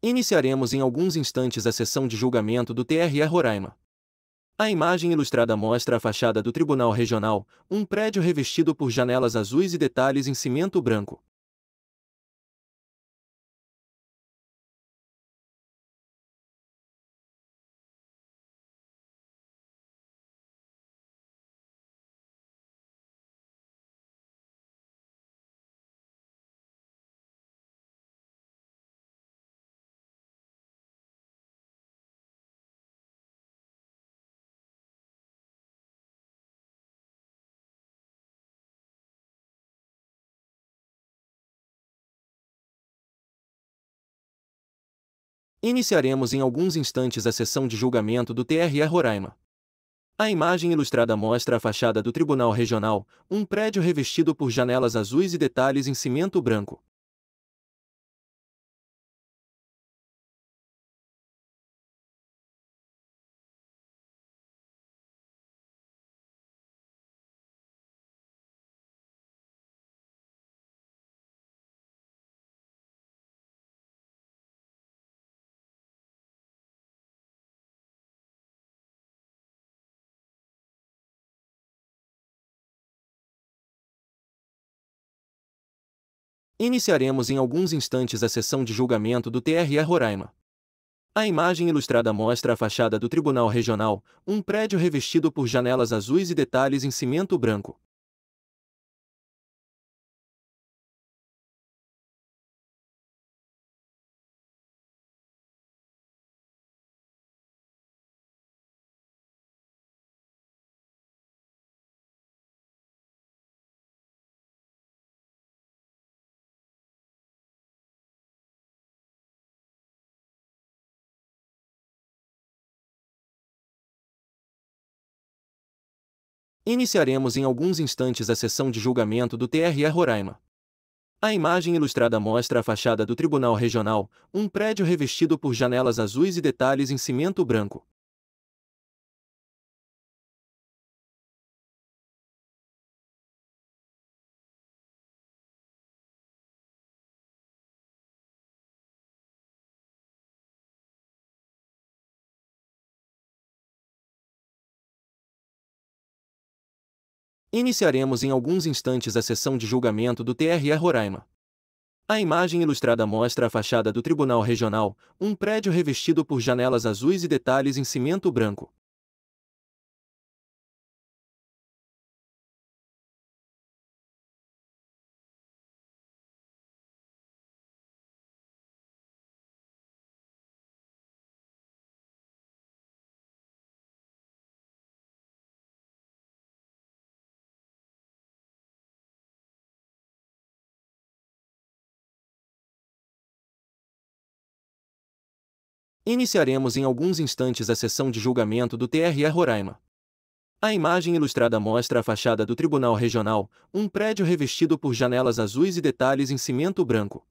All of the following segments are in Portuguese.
Iniciaremos em alguns instantes a sessão de julgamento do TRE Roraima. A imagem ilustrada mostra a fachada do Tribunal Regional, um prédio revestido por janelas azuis e detalhes em cimento branco. Iniciaremos em alguns instantes a sessão de julgamento do TRE Roraima. A imagem ilustrada mostra a fachada do Tribunal Regional, um prédio revestido por janelas azuis e detalhes em cimento branco. Iniciaremos em alguns instantes a sessão de julgamento do TRE Roraima. A imagem ilustrada mostra a fachada do Tribunal Regional, um prédio revestido por janelas azuis e detalhes em cimento branco. Iniciaremos em alguns instantes a sessão de julgamento do TRE Roraima. A imagem ilustrada mostra a fachada do Tribunal Regional, um prédio revestido por janelas azuis e detalhes em cimento branco. Iniciaremos em alguns instantes a sessão de julgamento do TRE Roraima. A imagem ilustrada mostra a fachada do Tribunal Regional, um prédio revestido por janelas azuis e detalhes em cimento branco. Iniciaremos em alguns instantes a sessão de julgamento do TRE Roraima. A imagem ilustrada mostra a fachada do Tribunal Regional, um prédio revestido por janelas azuis e detalhes em cimento branco.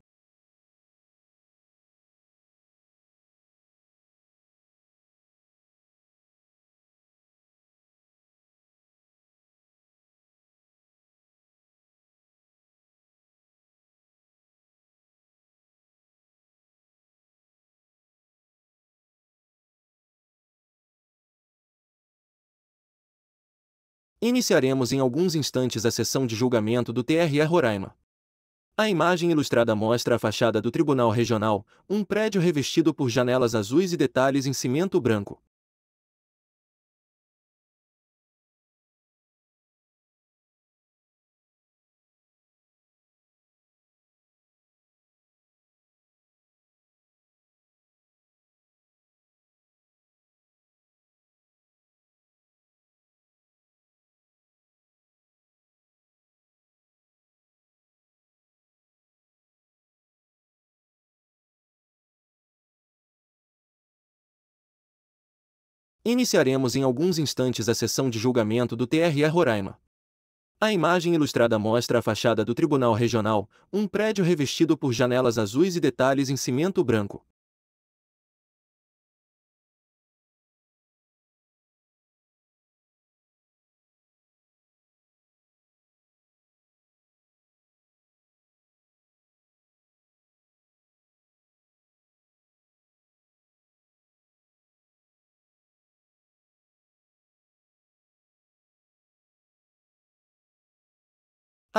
Iniciaremos em alguns instantes a sessão de julgamento do TRE Roraima. A imagem ilustrada mostra a fachada do Tribunal Regional, um prédio revestido por janelas azuis e detalhes em cimento branco. Iniciaremos em alguns instantes a sessão de julgamento do TRE Roraima. A imagem ilustrada mostra a fachada do Tribunal Regional, um prédio revestido por janelas azuis e detalhes em cimento branco.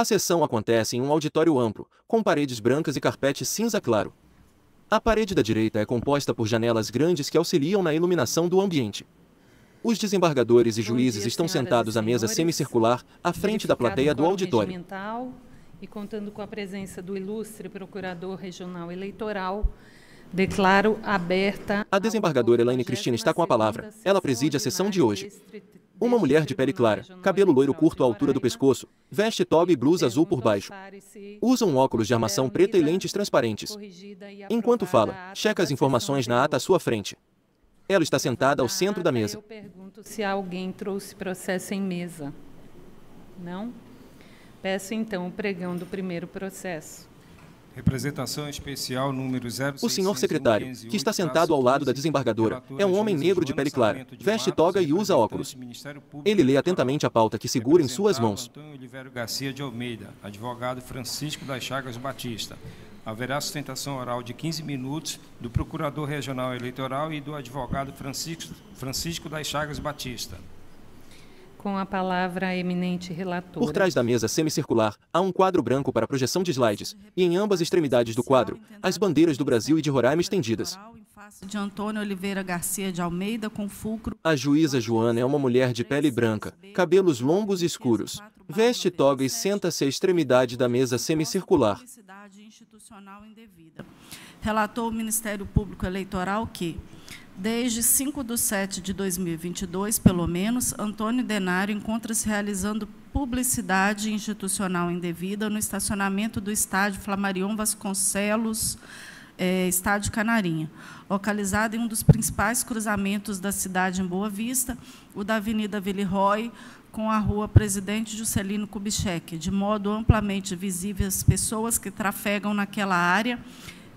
A sessão acontece em um auditório amplo, com paredes brancas e carpete cinza claro. A parede da direita é composta por janelas grandes que auxiliam na iluminação do ambiente. Os desembargadores e juízes estão sentados à mesa semicircular, à frente da plateia do auditório. E contando com a presença do ilustre Procurador Regional Eleitoral, declaro aberta... A desembargadora Elaine Cristina está com a palavra. Ela preside a sessão de hoje. Uma mulher de pele clara, cabelo loiro curto à altura do pescoço, veste toga e blusa azul por baixo. Usa um óculos de armação preta e lentes transparentes. Enquanto fala, checa as informações na ata à sua frente. Ela está sentada ao centro da mesa. Eu pergunto se alguém trouxe processo em mesa. Não? Peço então o pregão do primeiro processo. Representação especial número 06. O senhor secretário, que está sentado ao lado da desembargadora, é um homem negro de pele clara, veste toga e usa óculos. Ele lê atentamente a pauta que segura em suas mãos. Antônio Oliveira Garcia de Almeida, advogado Francisco das Chagas Batista. Haverá sustentação oral de 15 minutos do Procurador Regional Eleitoral e do advogado Francisco das Chagas Batista. Com a palavra a eminente relatora. Por trás da mesa semicircular, há um quadro branco para projeção de slides, e em ambas extremidades do quadro, as bandeiras do Brasil e de Roraima estendidas. De Antônio Oliveira Garcia de Almeida, com fulcro. A juíza Joana é uma mulher de pele branca, cabelos longos e escuros, veste toga e senta-se à extremidade da mesa semicircular. Relatou o Ministério Público Eleitoral que, desde 5/7/2022, pelo menos, Antônio Denário encontra-se realizando publicidade institucional indevida no estacionamento do estádio Flamarion Vasconcelos, estádio Canarinha, localizado em um dos principais cruzamentos da cidade em Boa Vista, o da Avenida Villeroy, com a rua Presidente Juscelino Kubitschek, de modo amplamente visível às pessoas que trafegam naquela área,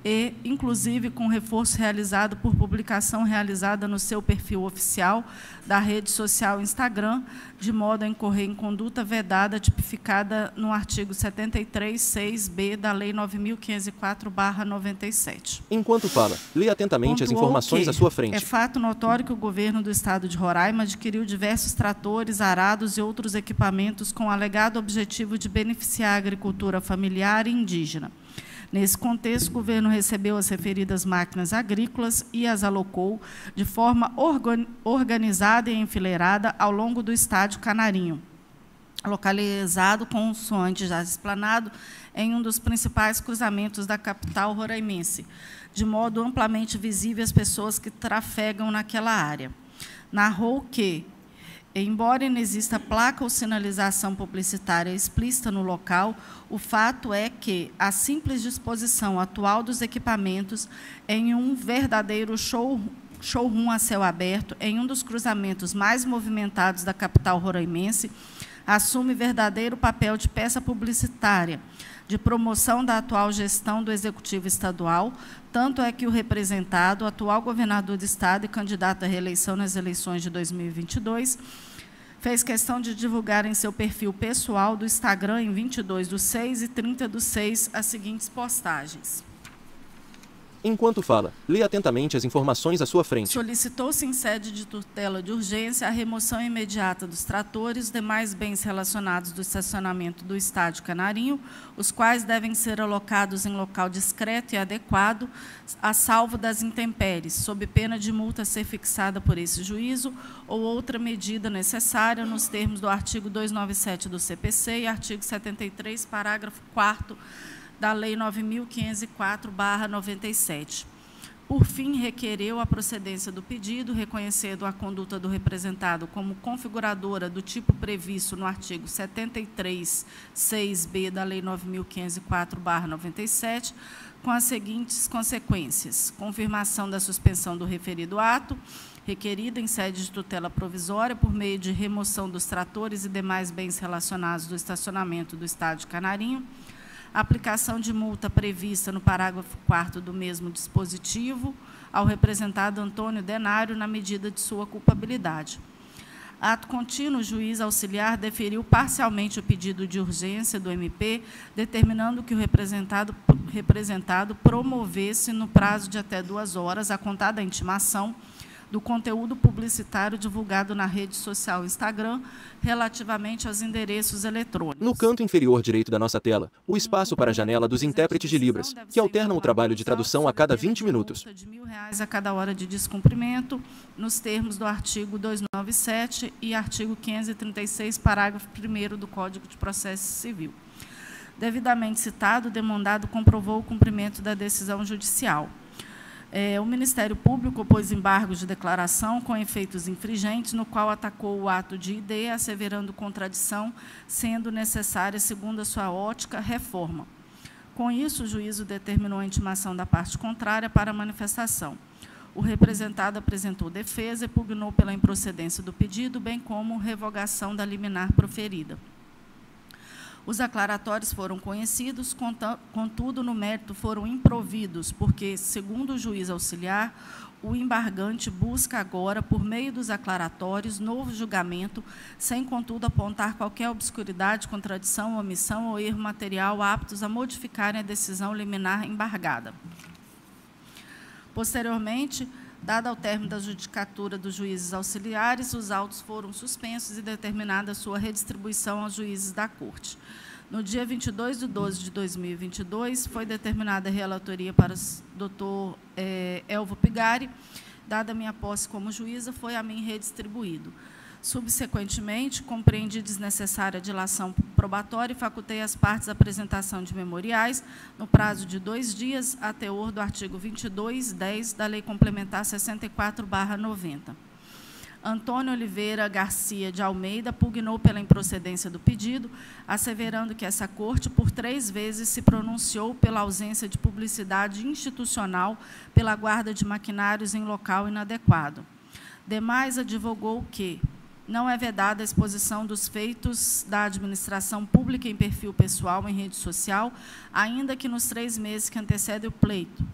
e, inclusive, com reforço realizado por publicação realizada no seu perfil oficial da rede social Instagram, de modo a incorrer em conduta vedada tipificada no artigo 73(6)b da Lei 9.504/97. Enquanto fala, lê atentamente as informações à sua frente. É fato notório que o governo do Estado de Roraima adquiriu diversos tratores, arados e outros equipamentos com o alegado objetivo de beneficiar a agricultura familiar e indígena. Nesse contexto, o governo recebeu as referidas máquinas agrícolas e as alocou de forma organizada e enfileirada ao longo do estádio Canarinho, localizado, consoante já explanado, em um dos principais cruzamentos da capital roraimense, de modo amplamente visível às pessoas que trafegam naquela área. Narrou que, embora não exista placa ou sinalização publicitária explícita no local, o fato é que a simples disposição atual dos equipamentos em um verdadeiro showroom a céu aberto, em um dos cruzamentos mais movimentados da capital roraimense, assume verdadeiro papel de peça publicitária, de promoção da atual gestão do Executivo Estadual, tanto é que o representado, o atual governador do Estado e candidato à reeleição nas eleições de 2022, fez questão de divulgar em seu perfil pessoal do Instagram, em 22/6 e 30/6, as seguintes postagens. Enquanto fala, lê atentamente as informações à sua frente. Solicitou-se em sede de tutela de urgência a remoção imediata dos tratores e demais bens relacionados do estacionamento do estádio Canarinho, os quais devem ser alocados em local discreto e adequado, a salvo das intempéries, sob pena de multa a ser fixada por esse juízo ou outra medida necessária nos termos do artigo 297 do CPC e artigo 73, parágrafo 4º, da Lei 9.504/97. Por fim, requereu a procedência do pedido, reconhecendo a conduta do representado como configuradora do tipo previsto no artigo 73(6)b da Lei 9.504/97, com as seguintes consequências: confirmação da suspensão do referido ato, requerida em sede de tutela provisória por meio de remoção dos tratores e demais bens relacionados do estacionamento do estádio Canarinho, aplicação de multa prevista no parágrafo 4º do mesmo dispositivo ao representado Antônio Denário na medida de sua culpabilidade. Ato contínuo, o juiz auxiliar deferiu parcialmente o pedido de urgência do MP, determinando que o representado promovesse, no prazo de até 2 horas, a contar da intimação, do conteúdo publicitário divulgado na rede social Instagram relativamente aos endereços eletrônicos. No canto inferior direito da nossa tela, o espaço para a janela dos intérpretes de Libras, que alternam o trabalho de tradução a cada 20 minutos. De R$ 1.000 a cada hora de descumprimento, nos termos do artigo 297 e artigo 536, parágrafo 1º do Código de Processo Civil. Devidamente citado, o demandado comprovou o cumprimento da decisão judicial. O Ministério Público opôs embargo de declaração com efeitos infringentes, no qual atacou o ato de ID, asseverando contradição, sendo necessária, segundo a sua ótica, reforma. Com isso, o juízo determinou a intimação da parte contrária para a manifestação. O representado apresentou defesa e pugnou pela improcedência do pedido, bem como revogação da liminar proferida. Os aclaratórios foram conhecidos, contudo, no mérito foram improvidos, porque, segundo o juiz auxiliar, o embargante busca agora, por meio dos aclaratórios, novo julgamento, sem, contudo, apontar qualquer obscuridade, contradição, omissão ou erro material aptos a modificarem a decisão liminar embargada. Posteriormente, dado ao término da judicatura dos juízes auxiliares, os autos foram suspensos e determinada sua redistribuição aos juízes da Corte. No dia 22 de 12 de 2022, foi determinada a relatoria para o doutor Elvo Pigari. Dada a minha posse como juíza, foi a mim redistribuído. Subsequentemente, compreendi desnecessária dilação probatória e facultei às partes a apresentação de memoriais no prazo de 2 dias, a teor do artigo 22(10) da Lei Complementar 64/90. Antônio Oliveira Garcia de Almeida pugnou pela improcedência do pedido, asseverando que essa Corte, por 3 vezes, se pronunciou pela ausência de publicidade institucional pela guarda de maquinários em local inadequado. Demais, advogou que não é vedada a exposição dos feitos da administração pública em perfil pessoal em rede social, ainda que nos 3 meses que antecedem o pleito,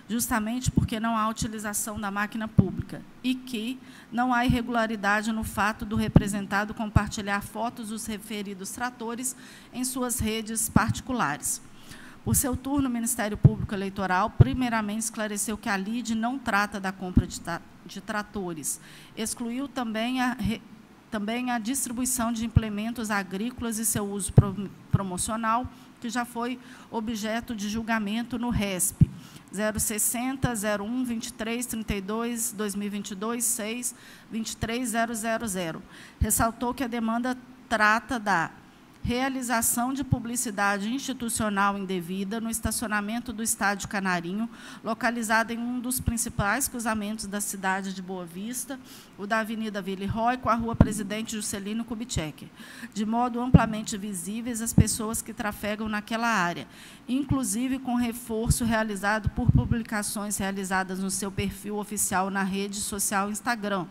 justamente porque não há utilização da máquina pública, e que não há irregularidade no fato do representado compartilhar fotos dos referidos tratores em suas redes particulares. Por seu turno, o Ministério Público Eleitoral, primeiramente, esclareceu que a LIDE não trata da compra de tratores. Excluiu também a distribuição de implementos agrícolas e seu uso promocional, que já foi objeto de julgamento no RESP 060 01 23 32 2022 6 23000. Ressaltou que a demanda trata da realização de publicidade institucional indevida no estacionamento do Estádio Canarinho, localizado em um dos principais cruzamentos da cidade de Boa Vista, o da Avenida Villeroy, com a Rua Presidente Juscelino Kubitschek, de modo amplamente visíveis às pessoas que trafegam naquela área, inclusive com reforço realizado por publicações realizadas no seu perfil oficial na rede social Instagram,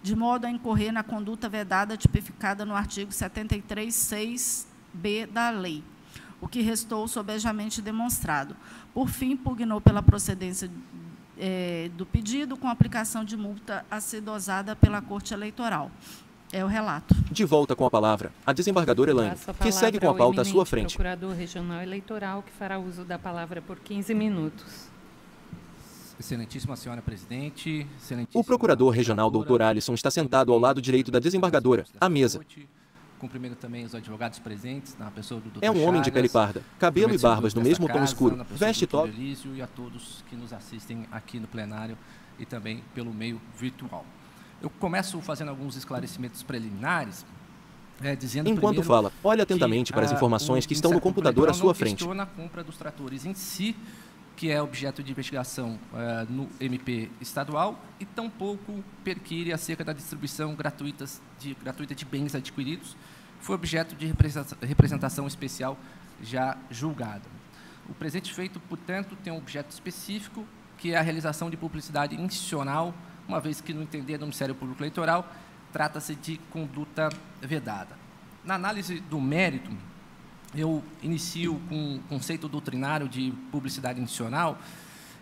de modo a incorrer na conduta vedada tipificada no artigo 73(6)b da lei, o que restou sobejamente demonstrado. Por fim, pugnou pela procedência do pedido com aplicação de multa a ser dosada pela Corte Eleitoral. É o relato. De volta com a palavra, a desembargadora Elaine, que segue com a pauta à sua frente. Procurador Regional Eleitoral, que fará uso da palavra por 15 minutos. Excelentíssima senhora presidente, o procurador regional, doutor Alisson, está sentado ao lado direito da desembargadora, à mesa. Cumprimento também os advogados presentes, na pessoa do Dr. É um homem de pele parda, cabelo e barbas no mesmo tom escuro, veste top. E a todos que nos assistem aqui no plenário e também pelo meio virtual. Eu começo fazendo alguns esclarecimentos preliminares, dizendo enquanto fala, olhe atentamente para as informações que estão no computador à sua frente. Não questiona a compra dos tratores em si, que é objeto de investigação no MP estadual, e tampouco perquire acerca da distribuição gratuita de bens adquiridos, foi objeto de representação especial já julgada. O presente feito, portanto, tem um objeto específico, que é a realização de publicidade institucional, uma vez que, no entender do Ministério Público Eleitoral, trata-se de conduta vedada. Na análise do mérito, eu inicio com o conceito doutrinário de publicidade institucional,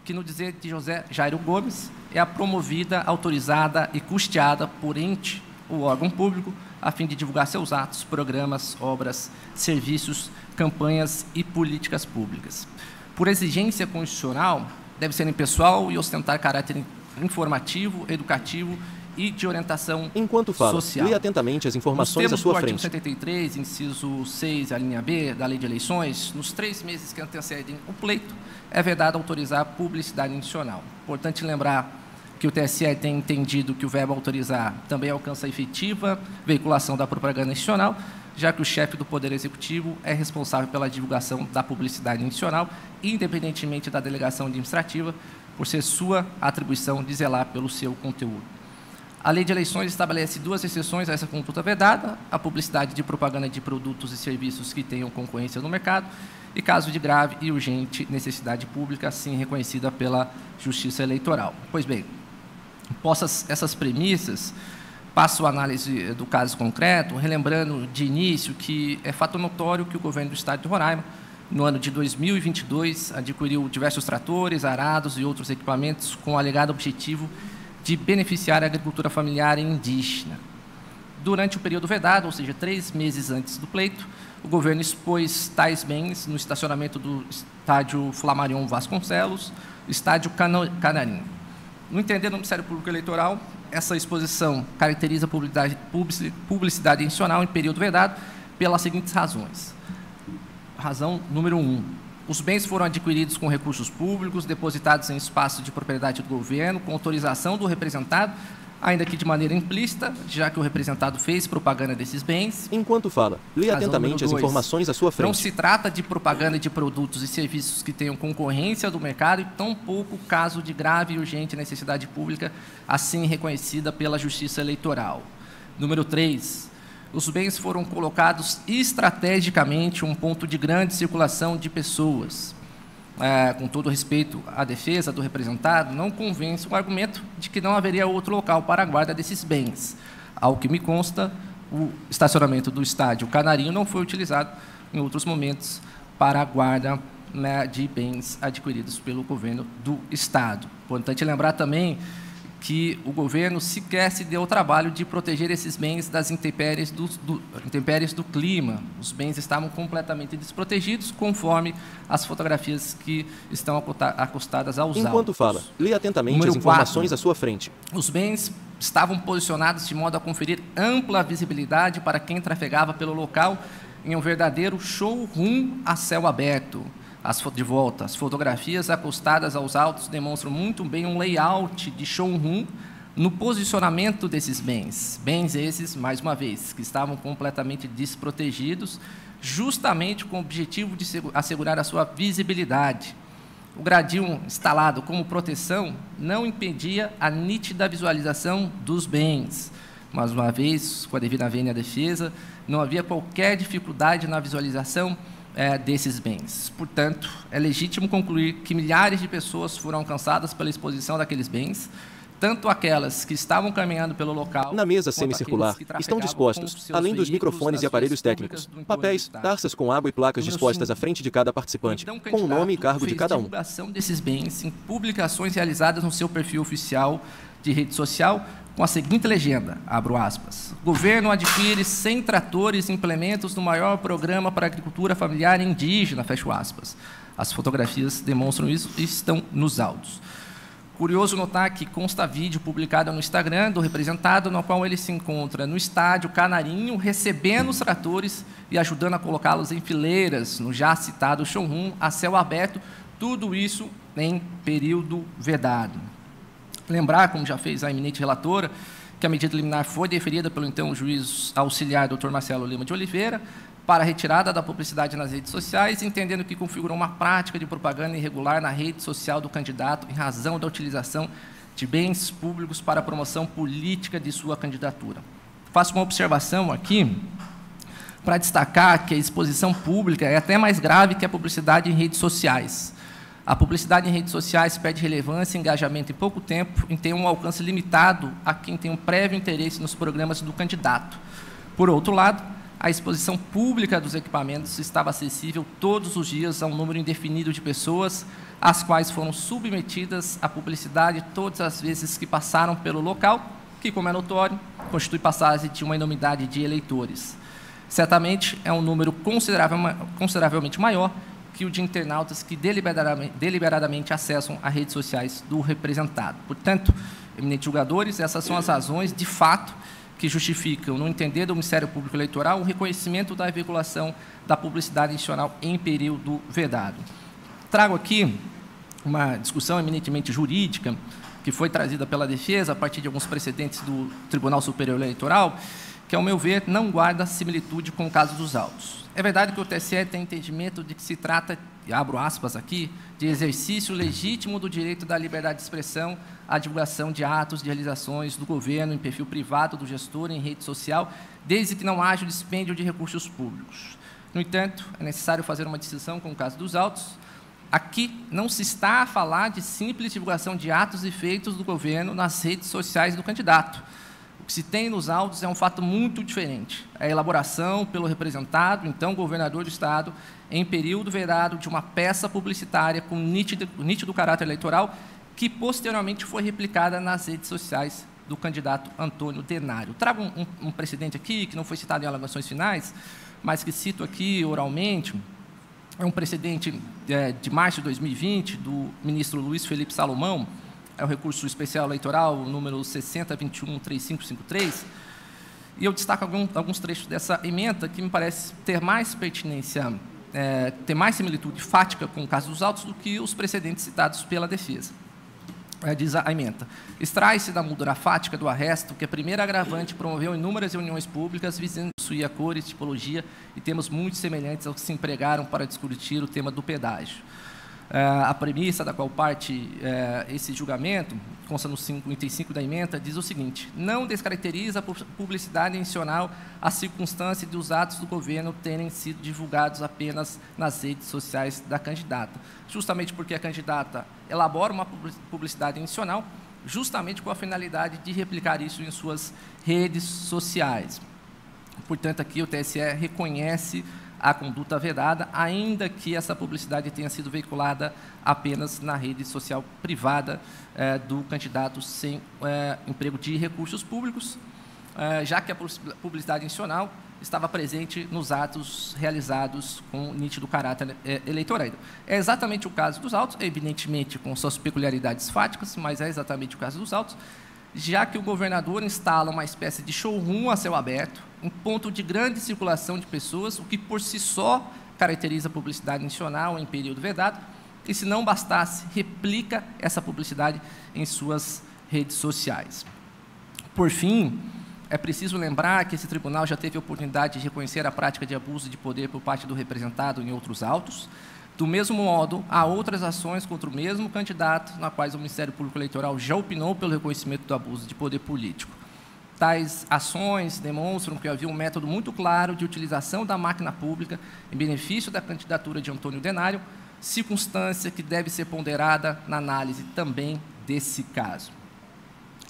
que, no dizer de José Jairo Gomes, é a promovida, autorizada e custeada por ente ou órgão público, a fim de divulgar seus atos, programas, obras, serviços, campanhas e políticas públicas. Por exigência constitucional, deve ser impessoal e ostentar caráter informativo, educativo e de orientação Enquanto fala, social. leia atentamente as informações à sua frente. No artigo 73, inciso 6, a linha B da Lei de Eleições, nos 3 meses que antecedem o pleito, é vedado autorizar publicidade institucional. Importante lembrar que o TSE tem entendido que o verbo autorizar também alcança a efetiva veiculação da propaganda institucional, já que o chefe do Poder Executivo é responsável pela divulgação da publicidade institucional, independentemente da delegação administrativa, por ser sua atribuição de zelar pelo seu conteúdo. A Lei de Eleições estabelece 2 exceções a essa conduta vedada: a publicidade de propaganda de produtos e serviços que tenham concorrência no mercado e caso de grave e urgente necessidade pública, assim reconhecida pela Justiça Eleitoral. Pois bem, postas essas premissas, passo a análise do caso concreto, relembrando de início que é fato notório que o governo do Estado de Roraima, no ano de 2022, adquiriu diversos tratores, arados e outros equipamentos com o alegado objetivo de beneficiar a agricultura familiar e indígena. Durante o período vedado, ou seja, 3 meses antes do pleito, o governo expôs tais bens no estacionamento do estádio Flamarion Vasconcelos, estádio Canarinho. No entender do Ministério Público Eleitoral, essa exposição caracteriza publicidade institucional em período vedado pelas seguintes razões. Razão número 1. Os bens foram adquiridos com recursos públicos, depositados em espaço de propriedade do governo, com autorização do representado, ainda que de maneira implícita, já que o representado fez propaganda desses bens. Enquanto fala, leia atentamente as informações à sua frente. Não se trata de propaganda de produtos e serviços que tenham concorrência do mercado e tampouco caso de grave e urgente necessidade pública, assim reconhecida pela Justiça Eleitoral. Número 3. Os bens foram colocados estrategicamente em um ponto de grande circulação de pessoas. Com todo respeito à defesa do representado, não convence o argumento de que não haveria outro local para a guarda desses bens. Ao que me consta, o estacionamento do estádio Canarinho não foi utilizado em outros momentos para a guarda, né, de bens adquiridos pelo governo do Estado. Importante lembrar também que o governo sequer se deu o trabalho de proteger esses bens das intempéries do clima. Os bens estavam completamente desprotegidos, conforme as fotografias que estão acostadas aos autos. Enquanto fala, leia atentamente as informações à sua frente. Os bens estavam posicionados de modo a conferir ampla visibilidade para quem trafegava pelo local em um verdadeiro showroom a céu aberto. As fotografias acostadas aos autos demonstram muito bem um layout de showroom no posicionamento desses bens. Bens esses, mais uma vez, que estavam completamente desprotegidos, justamente com o objetivo de assegurar a sua visibilidade. O gradil instalado como proteção não impedia a nítida visualização dos bens. Mais uma vez, com a devida vênia à defesa, não havia qualquer dificuldade na visualização desses bens. Portanto, é legítimo concluir que milhares de pessoas foram alcançadas pela exposição daqueles bens, tanto aquelas que estavam caminhando pelo local... Na mesa semicircular estão dispostos, além dos microfones e aparelhos técnicos, papéis, taças com água e placas dispostas à frente de cada participante, com o nome e cargo de cada um. Divulgação desses bens em publicações realizadas no seu perfil oficial de rede social, com a seguinte legenda, abro aspas: governo adquire 100 tratores e implementos no maior programa para a agricultura familiar indígena, fecho aspas. As fotografias demonstram isso e estão nos autos. Curioso notar que consta vídeo publicado no Instagram do representado, no qual ele se encontra no estádio Canarinho, recebendo os tratores e ajudando a colocá-los em fileiras, no já citado showroom a céu aberto, tudo isso em período vedado. Lembrar, como já fez a eminente relatora, que a medida liminar foi deferida pelo então juiz auxiliar Dr. Marcelo Lima de Oliveira para a retirada da publicidade nas redes sociais, entendendo que configurou uma prática de propaganda irregular na rede social do candidato em razão da utilização de bens públicos para a promoção política de sua candidatura. Faço uma observação aqui para destacar que a exposição pública é até mais grave que a publicidade em redes sociais. A publicidade em redes sociais perde relevância e engajamento em pouco tempo e tem um alcance limitado a quem tem um prévio interesse nos programas do candidato. Por outro lado, a exposição pública dos equipamentos estava acessível todos os dias a um número indefinido de pessoas, as quais foram submetidas à publicidade todas as vezes que passaram pelo local, que, como é notório, constitui passagem de uma enormidade de eleitores. Certamente é um número consideravelmente maior que o de internautas que deliberadamente acessam as redes sociais do representado. Portanto, eminentes julgadores, essas são as razões, de fato, que justificam, no entender do Ministério Público Eleitoral, o reconhecimento da veiculação da publicidade institucional em período vedado. Trago aqui uma discussão eminentemente jurídica, que foi trazida pela defesa a partir de alguns precedentes do Tribunal Superior Eleitoral, que, ao meu ver, não guarda similitude com o caso dos autos. É verdade que o TSE tem entendimento de que se trata, e abro aspas aqui, de exercício legítimo do direito da liberdade de expressão à divulgação de atos, de realizações do governo em perfil privado do gestor em rede social, desde que não haja o dispêndio de recursos públicos. No entanto, é necessário fazer uma distinção com o caso dos autos. Aqui não se está a falar de simples divulgação de atos e feitos do governo nas redes sociais do candidato. O que se tem nos autos é um fato muito diferente. É a elaboração pelo representado, então governador do Estado, em período vedado de uma peça publicitária com nítido caráter eleitoral, que posteriormente foi replicada nas redes sociais do candidato Antônio Denário. Trago um precedente aqui, que não foi citado em alegações finais, mas que cito aqui oralmente. É um precedente de março de 2020, do ministro Luiz Felipe Salomão, é o recurso especial eleitoral número 6021-3553, e eu destaco alguns trechos dessa ementa que me parece ter mais pertinência, ter mais similitude fática com o caso dos autos do que os precedentes citados pela defesa. Diz a ementa: extrai-se da moldura fática do arresto que a primeira agravante promoveu inúmeras reuniões públicas visando a cor e tipologia e temas muito semelhantes aos que se empregaram para discutir o tema do pedágio. A premissa da qual parte esse julgamento, consta no 55 da ementa, diz o seguinte: não descaracteriza a publicidade intencional a circunstância de os atos do governo terem sido divulgados apenas nas redes sociais da candidata, justamente porque a candidata elabora uma publicidade intencional, justamente com a finalidade de replicar isso em suas redes sociais. Portanto, aqui o TSE reconhece a conduta vedada, ainda que essa publicidade tenha sido veiculada apenas na rede social privada do candidato sem emprego de recursos públicos, já que a publicidade intencional estava presente nos atos realizados com nítido caráter eleitoral. É exatamente o caso dos autos, evidentemente com suas peculiaridades fáticas, mas é exatamente o caso dos autos, já que o governador instala uma espécie de showroom a céu aberto, em ponto de grande circulação de pessoas, o que por si só caracteriza a publicidade intencional em período vedado, e se não bastasse, replica essa publicidade em suas redes sociais. Por fim, é preciso lembrar que esse tribunal já teve a oportunidade de reconhecer a prática de abuso de poder por parte do representado em outros autos. Do mesmo modo, há outras ações contra o mesmo candidato, na quais o Ministério Público Eleitoral já opinou pelo reconhecimento do abuso de poder político. Tais ações demonstram que havia um método muito claro de utilização da máquina pública em benefício da candidatura de Antônio Denário, circunstância que deve ser ponderada na análise também desse caso.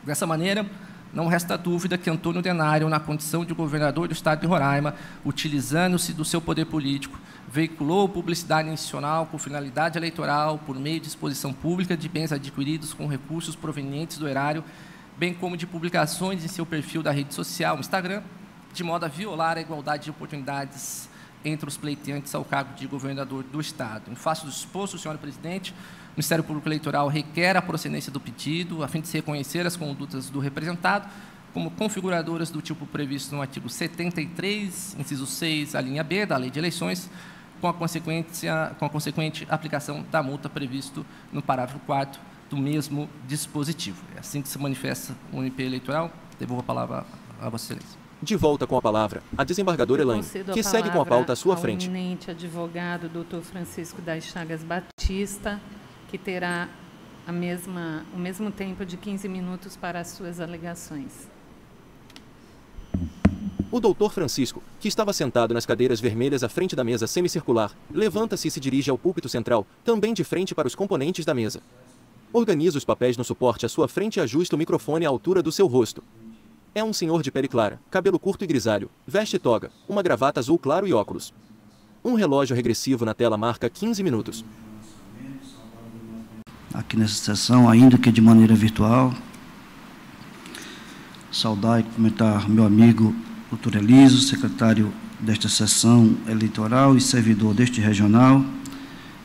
Dessa maneira, não resta dúvida que Antônio Denário, na condição de governador do Estado de Roraima, utilizando-se do seu poder político, veiculou publicidade institucional com finalidade eleitoral por meio de exposição pública de bens adquiridos com recursos provenientes do erário, bem como de publicações em seu perfil da rede social, Instagram, de modo a violar a igualdade de oportunidades entre os pleiteantes ao cargo de governador do Estado. Em face do exposto, senhor presidente, o Ministério Público Eleitoral requer a procedência do pedido, a fim de se reconhecer as condutas do representado como configuradoras do tipo previsto no artigo 73, inciso 6, a linha B da Lei de Eleições, com a consequente aplicação da multa previsto no parágrafo 4º do mesmo dispositivo. É assim que se manifesta o MP eleitoral. Devolvo a palavra a Vossa Excelência. De volta com a palavra, a desembargadora Elaine, que segue com a pauta à sua frente. O eminente advogado, Dr. Francisco das Chagas Batista, que terá o mesmo tempo de 15 minutos para as suas alegações. O doutor Francisco, que estava sentado nas cadeiras vermelhas à frente da mesa semicircular, levanta-se e se dirige ao púlpito central, também de frente para os componentes da mesa. Organiza os papéis no suporte à sua frente e ajusta o microfone à altura do seu rosto. É um senhor de pele clara, cabelo curto e grisalho, veste toga, uma gravata azul claro e óculos. Um relógio regressivo na tela marca 15 minutos. Aqui nessa sessão, ainda que de maneira virtual, saudar e cumprimentar meu amigo Dr. Eliso, secretário desta sessão eleitoral e servidor deste regional,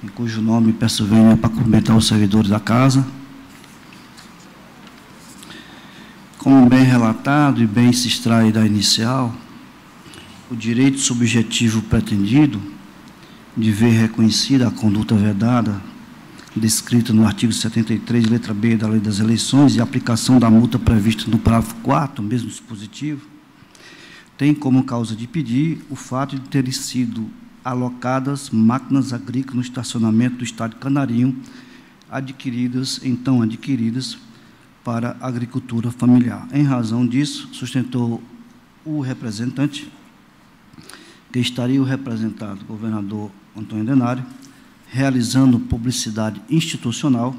em cujo nome peço vênia para cumprimentar os servidores da Casa. Como bem relatado e bem se extrai da inicial, o direito subjetivo pretendido de ver reconhecida a conduta vedada, descrita no artigo 73, letra B da Lei das Eleições, e a aplicação da multa prevista no parágrafo 4º, mesmo dispositivo, tem como causa de pedir o fato de terem sido alocadas máquinas agrícolas no estacionamento do Estado de Canarinho, então adquiridas para a agricultura familiar. Em razão disso, sustentou o representante, que estaria o representado, governador Antônio Denário, realizando publicidade institucional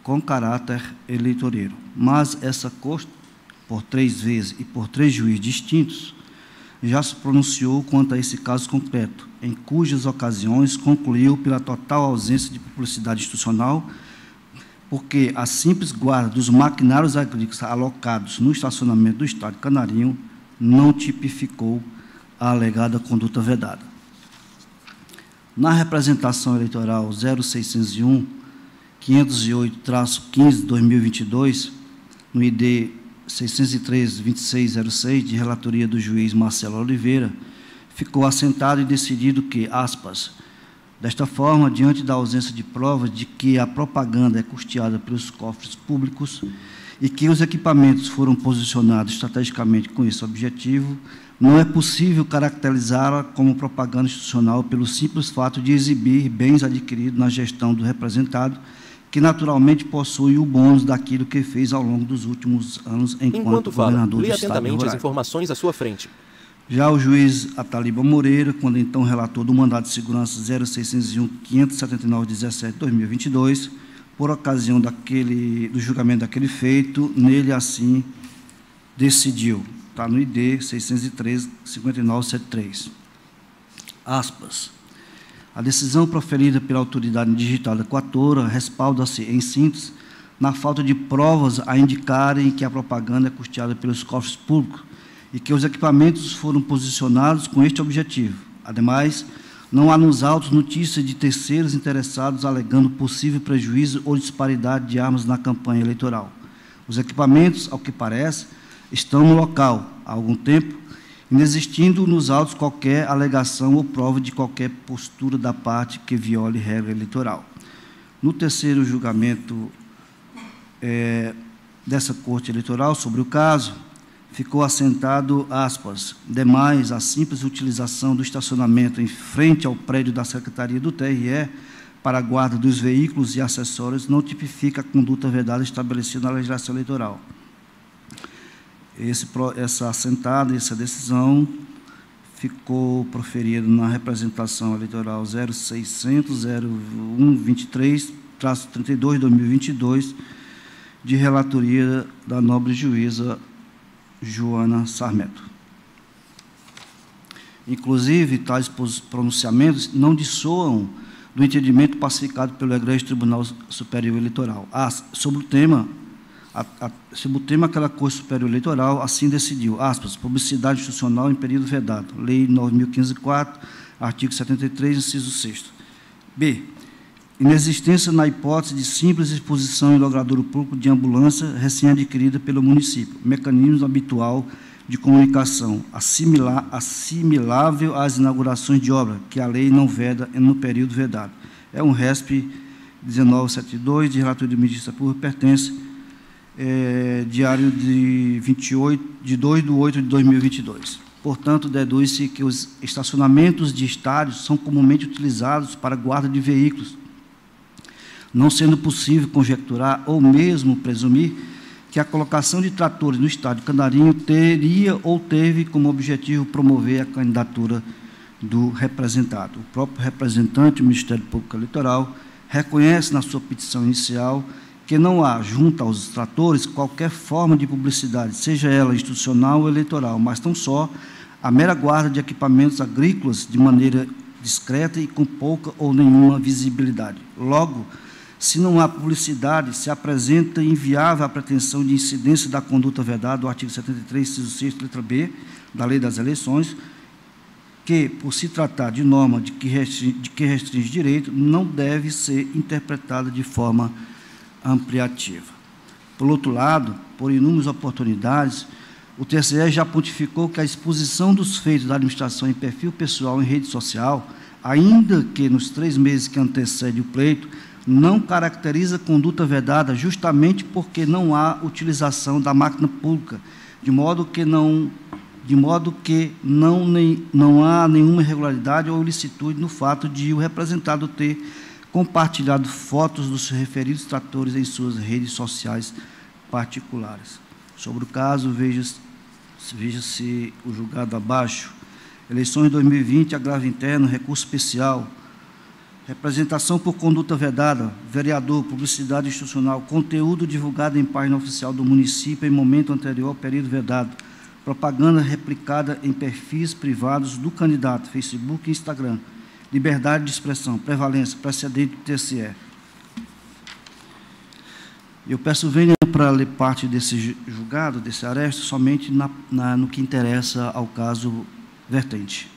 com caráter eleitoreiro. Mas essa Corte, por 3 vezes e por 3 juízes distintos, já se pronunciou quanto a esse caso concreto, em cujas ocasiões concluiu pela total ausência de publicidade institucional, porque a simples guarda dos maquinários agrícolas alocados no estacionamento do Estado de Canarinho não tipificou a alegada conduta vedada. Na representação eleitoral 0601, 508-15-2022, no ID 603-2606, de relatoria do juiz Marcelo Oliveira, ficou assentado e decidido que, aspas, desta forma, diante da ausência de provas de que a propaganda é custeada pelos cofres públicos e que os equipamentos foram posicionados estrategicamente com esse objetivo, não é possível caracterizá-la como propaganda institucional pelo simples fato de exibir bens adquiridos na gestão do representado, que naturalmente possui o bônus daquilo que fez ao longo dos últimos anos enquanto governador do Estado de Roraima. Leia atentamente as informações à sua frente. Já o juiz Ataliba Moreira, quando então relator do mandado de segurança 0601-579-17-2022, por ocasião do julgamento daquele feito, nele assim decidiu. Está no ID 613-5973. Aspas. A decisão proferida pela autoridade digitada coatora respalda-se, em síntese, na falta de provas a indicarem que a propaganda é custeada pelos cofres públicos e que os equipamentos foram posicionados com este objetivo. Ademais, não há nos autos notícia de terceiros interessados alegando possível prejuízo ou disparidade de armas na campanha eleitoral. Os equipamentos, ao que parece, estão no local há algum tempo, inexistindo nos autos qualquer alegação ou prova de qualquer postura da parte que viole regra eleitoral. No terceiro julgamento dessa Corte Eleitoral sobre o caso, ficou assentado, aspas, demais, a simples utilização do estacionamento em frente ao prédio da Secretaria do TRE para a guarda dos veículos e acessórios não tipifica a conduta vedada estabelecida na legislação eleitoral. Essa assentada, essa decisão ficou proferida na representação eleitoral 0600-0123-32-2022, de relatoria da nobre juíza Joana Sarmento. Inclusive, tais pronunciamentos não dissoam do entendimento pacificado pelo Egrégio Tribunal Superior Eleitoral. Sobre o tema, aquela Corte Superior Eleitoral assim decidiu, aspas, publicidade institucional em período vedado, Lei 9.015/4, artigo 73, inciso 6º. B. Inexistência na hipótese de simples exposição em logradouro público de ambulância recém-adquirida pelo município, mecanismo habitual de comunicação, assimilável às inaugurações de obra, que a lei não veda no período vedado. É um RESP 1972, de relatoria do Ministério Público, pertence, diário de 2/8/2022. Portanto, deduz-se que os estacionamentos de estádios são comumente utilizados para guarda de veículos, não sendo possível conjecturar ou mesmo presumir que a colocação de tratores no Estado de Canarinho teria ou teve como objetivo promover a candidatura do representado. O próprio representante do Ministério Público Eleitoral reconhece na sua petição inicial que não há, junto aos tratores, qualquer forma de publicidade, seja ela institucional ou eleitoral, mas tão só a mera guarda de equipamentos agrícolas de maneira discreta e com pouca ou nenhuma visibilidade. Logo, se não há publicidade, se apresenta inviável a pretensão de incidência da conduta vedada do artigo 73, inciso 6º, letra B, da Lei das Eleições, que, por se tratar de norma de que restringe direito, não deve ser interpretada de forma ampliativa. Por outro lado, por inúmeras oportunidades, o TSE já pontificou que a exposição dos feitos da administração em perfil pessoal em rede social, ainda que nos 3 meses que antecedem o pleito, não caracteriza conduta vedada justamente porque não há utilização da máquina pública, de modo que não há nenhuma irregularidade ou ilicitude no fato de o representado ter compartilhado fotos dos referidos tratores em suas redes sociais particulares. Sobre o caso, veja-se o julgado abaixo. Eleições 2020, agravo interno, recurso especial, representação por conduta vedada, vereador, publicidade institucional, conteúdo divulgado em página oficial do município em momento anterior ao período vedado, propaganda replicada em perfis privados do candidato, Facebook e Instagram, liberdade de expressão, prevalência, precedente do TSE. Eu peço venha para ler parte desse julgado, desse aresto, somente no que interessa ao caso vertente.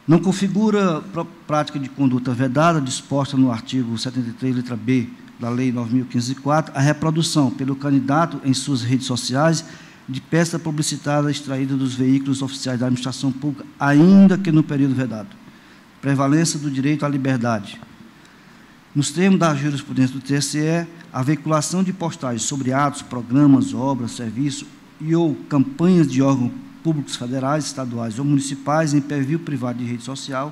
Não configura prática de conduta vedada, disposta no artigo 73, letra B, da Lei 9.504, a reprodução pelo candidato em suas redes sociais de peça publicitária extraída dos veículos oficiais da administração pública, ainda que no período vedado. Prevalência do direito à liberdade. Nos termos da jurisprudência do TSE, a veiculação de postagens sobre atos, programas, obras, serviços e ou campanhas de órgãos públicos federais, estaduais ou municipais em perfil privado de rede social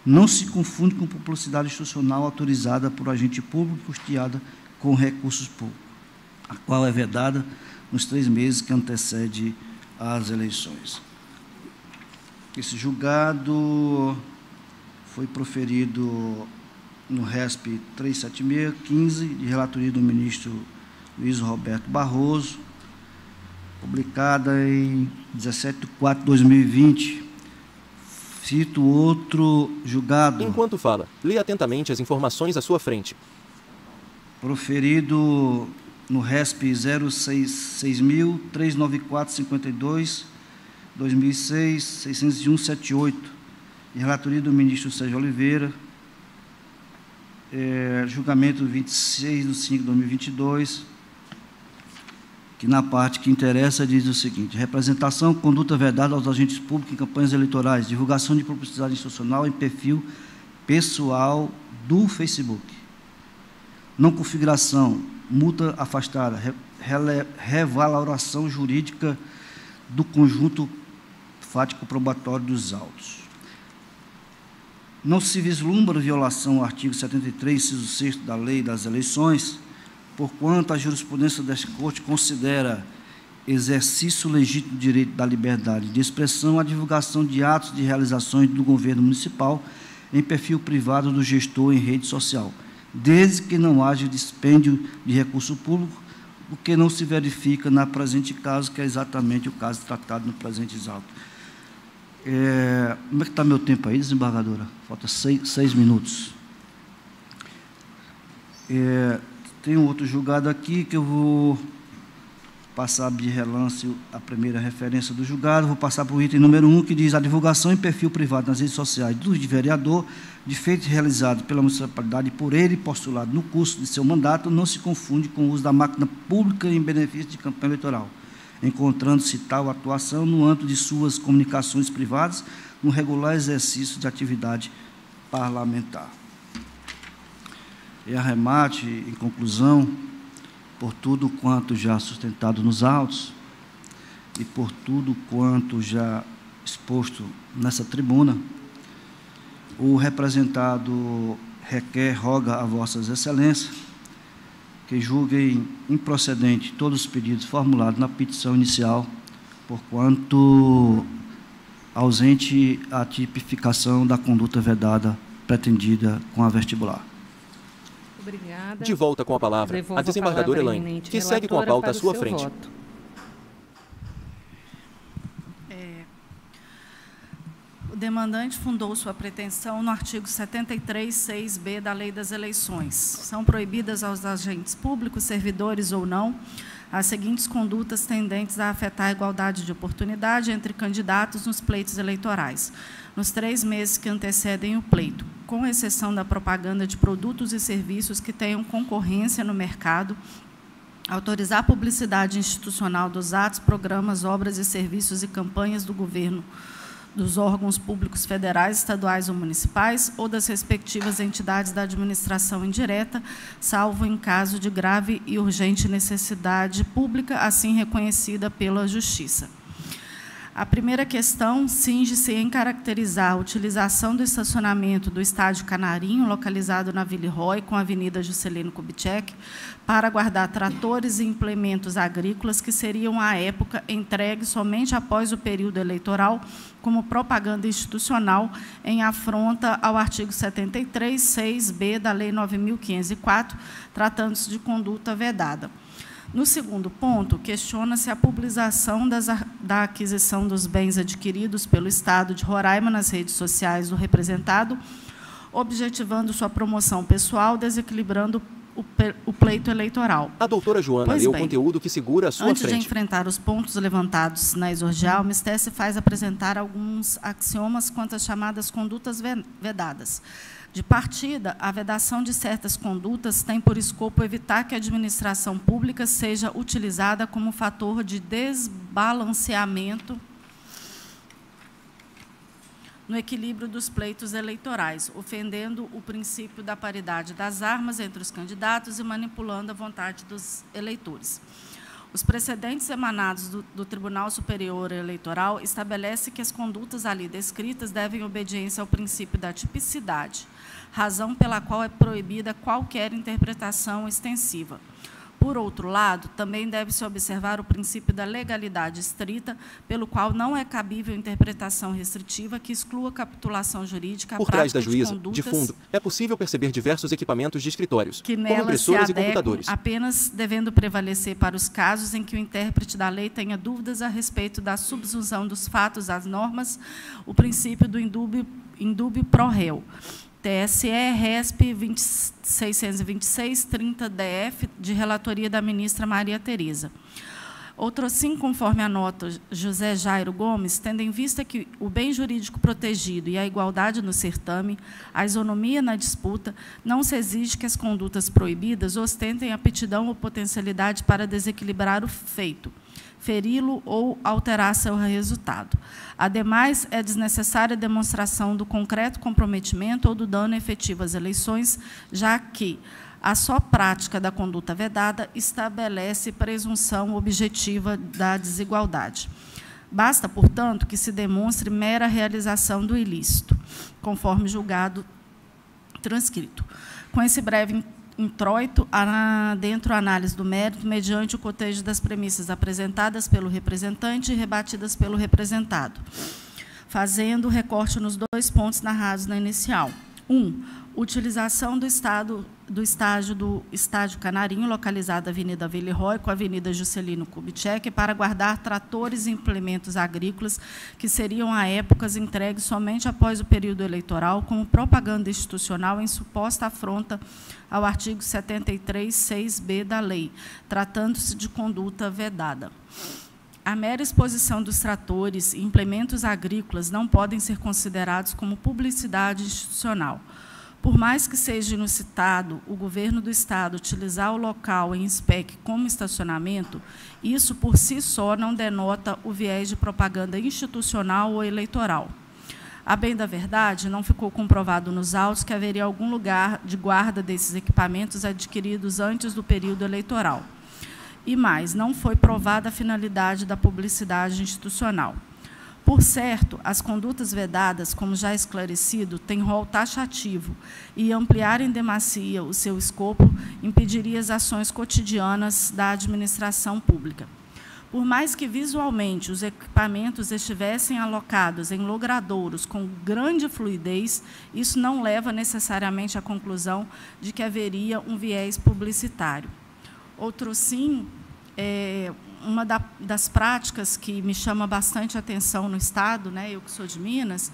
não se confunde com publicidade institucional autorizada por agente público e custeada com recursos públicos, a qual é vedada nos 3 meses que antecede às eleições. Esse julgado foi proferido no RESP 376-15, de relatoria do ministro Luiz Roberto Barroso, publicada em 17/4/2020. Cito outro julgado. Enquanto fala, leia atentamente as informações à sua frente. Proferido no RESP 066.39452, 2006, 601/78, de relatoria do ministro Sérgio Oliveira, julgamento 26/5/2022, que na parte que interessa diz o seguinte: representação, conduta vedada aos agentes públicos em campanhas eleitorais, divulgação de publicidade institucional em perfil pessoal do Facebook. Não configuração, multa afastada, revaloração jurídica do conjunto fático probatório dos autos. Não se vislumbra violação ao artigo 73, inciso 6 da Lei das Eleições, porquanto a jurisprudência desta Corte considera exercício legítimo do direito da liberdade de expressão a divulgação de atos de realizações do governo municipal em perfil privado do gestor em rede social, desde que não haja dispêndio de recurso público, o que não se verifica na presente caso, que é exatamente o caso tratado no presente auto. Como é que está meu tempo aí, desembargadora? Falta 6 minutos. Tem um outro julgado aqui que eu vou passar de relance a primeira referência do julgado, vou passar para o item número 1, que diz: a divulgação em perfil privado nas redes sociais do vereador de feitos realizados pela municipalidade por ele postulado no curso de seu mandato não se confunde com o uso da máquina pública em benefício de campanha eleitoral, encontrando-se tal atuação no âmbito de suas comunicações privadas, no regular exercício de atividade parlamentar. E arremate, em conclusão, por tudo quanto já sustentado nos autos e por tudo quanto já exposto nessa tribuna, o representado roga a vossas excelências que julguem improcedente todos os pedidos formulados na petição inicial, porquanto ausente a tipificação da conduta vedada pretendida com a vestibular. Obrigada. De volta com a palavra, a desembargadora Elaine, que segue com a pauta à sua frente. O demandante fundou sua pretensão no artigo 73(6)b da Lei das Eleições. São proibidas aos agentes públicos, servidores ou não, as seguintes condutas tendentes a afetar a igualdade de oportunidade entre candidatos nos pleitos eleitorais, nos 3 meses que antecedem o pleito, com exceção da propaganda de produtos e serviços que tenham concorrência no mercado, autorizar a publicidade institucional dos atos, programas, obras e serviços e campanhas do governo, dos órgãos públicos federais, estaduais ou municipais, ou das respectivas entidades da administração indireta, salvo em caso de grave e urgente necessidade pública, assim reconhecida pela Justiça. A primeira questão cinge-se em caracterizar a utilização do estacionamento do Estádio Canarinho, localizado na Villeroy, com a Avenida Juscelino Kubitschek, para guardar tratores e implementos agrícolas que seriam, à época, entregues somente após o período eleitoral, como propaganda institucional, em afronta ao artigo 73, 6b da Lei 9.504, tratando-se de conduta vedada. No segundo ponto, questiona-se a publicação da aquisição dos bens adquiridos pelo Estado de Roraima nas redes sociais do representado, objetivando sua promoção pessoal, desequilibrando o pleito eleitoral. A doutora Joana lê o conteúdo que segura a sua frente. Antes de enfrentar os pontos levantados na exordial, Misté se faz apresentar alguns axiomas quanto às chamadas condutas vedadas. De partida, a vedação de certas condutas tem por escopo evitar que a administração pública seja utilizada como fator de desbalanceamento no equilíbrio dos pleitos eleitorais, ofendendo o princípio da paridade das armas entre os candidatos e manipulando a vontade dos eleitores. Os precedentes emanados do Tribunal Superior Eleitoral estabelecem que as condutas ali descritas devem obediência ao princípio da tipicidade, razão pela qual é proibida qualquer interpretação extensiva. Por outro lado, também deve-se observar o princípio da legalidade estrita, pelo qual não é cabível interpretação restritiva que exclua a capitulação jurídica. Por trás da juíza, de fundo, é possível perceber diversos equipamentos de escritórios, que como impressoras e computadores. Apenas devendo prevalecer para os casos em que o intérprete da lei tenha dúvidas a respeito da subsunção dos fatos às normas, o princípio do indúbio pro réu. TSE, RESP 626-30-DF, de relatoria da ministra Maria Tereza. Outro assim, conforme anota José Jairo Gomes, tendo em vista que o bem jurídico protegido e a igualdade no certame, a isonomia na disputa, não se exige que as condutas proibidas ostentem aptidão ou potencialidade para desequilibrar o feito, feri-lo ou alterar seu resultado. Ademais, é desnecessária a demonstração do concreto comprometimento ou do dano efetivo às eleições, já que a só prática da conduta vedada estabelece presunção objetiva da desigualdade. Basta, portanto, que se demonstre mera realização do ilícito, conforme julgado transcrito. Com esse breve introito, dentro a análise do mérito, mediante o cotejo das premissas apresentadas pelo representante e rebatidas pelo representado, fazendo recorte nos 2 pontos narrados na inicial. 1. Utilização do estádio Canarinho, localizado na Avenida Villeroy, com a Avenida Juscelino Kubitschek, para guardar tratores e implementos agrícolas que seriam, à época, entregues somente após o período eleitoral, como propaganda institucional em suposta afronta ao artigo 73, 6b da lei, tratando-se de conduta vedada. A mera exposição dos tratores e implementos agrícolas não podem ser considerados como publicidade institucional. Por mais que seja inusitado o governo do Estado utilizar o local em SPEC como estacionamento, isso por si só não denota o viés de propaganda institucional ou eleitoral. A bem da verdade, não ficou comprovado nos autos que haveria algum lugar de guarda desses equipamentos adquiridos antes do período eleitoral. E mais, não foi provada a finalidade da publicidade institucional. Por certo, as condutas vedadas, como já esclarecido, têm rol taxativo e ampliar em demasia o seu escopo impediria as ações cotidianas da administração pública. Por mais que visualmente os equipamentos estivessem alocados em logradouros com grande fluidez, isso não leva necessariamente à conclusão de que haveria um viés publicitário. Outro sim, uma das práticas que me chama bastante atenção no Estado, né, eu que sou de Minas,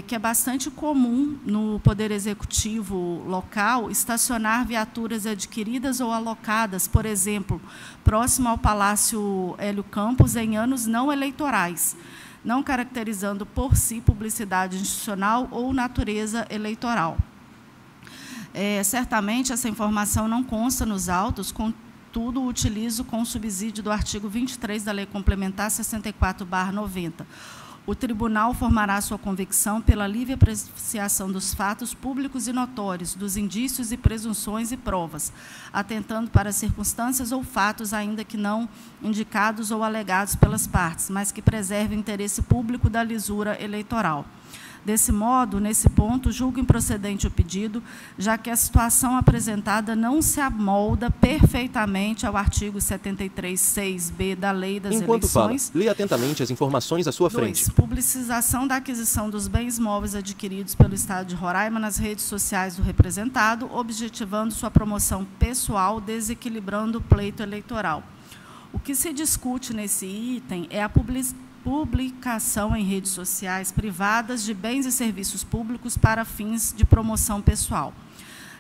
que é bastante comum no Poder Executivo local estacionar viaturas adquiridas ou alocadas, por exemplo, próximo ao Palácio Hélio Campos, em anos não eleitorais, não caracterizando por si publicidade institucional ou natureza eleitoral. Certamente, essa informação não consta nos autos, contudo, utilizo com o subsídio do artigo 23 da Lei Complementar 64/90. O tribunal formará sua convicção pela livre apreciação dos fatos públicos e notórios, dos indícios e presunções e provas, atentando para circunstâncias ou fatos ainda que não indicados ou alegados pelas partes, mas que preservem o interesse público da lisura eleitoral. Desse modo, nesse ponto, julgo improcedente o pedido, já que a situação apresentada não se amolda perfeitamente ao artigo 73(6)b da Lei das Eleições. Fala, leia atentamente as informações à sua frente. 2. Publicização da aquisição dos bens móveis adquiridos pelo Estado de Roraima nas redes sociais do representado, objetivando sua promoção pessoal, desequilibrando o pleito eleitoral. O que se discute nesse item é a publicação em redes sociais privadas de bens e serviços públicos para fins de promoção pessoal.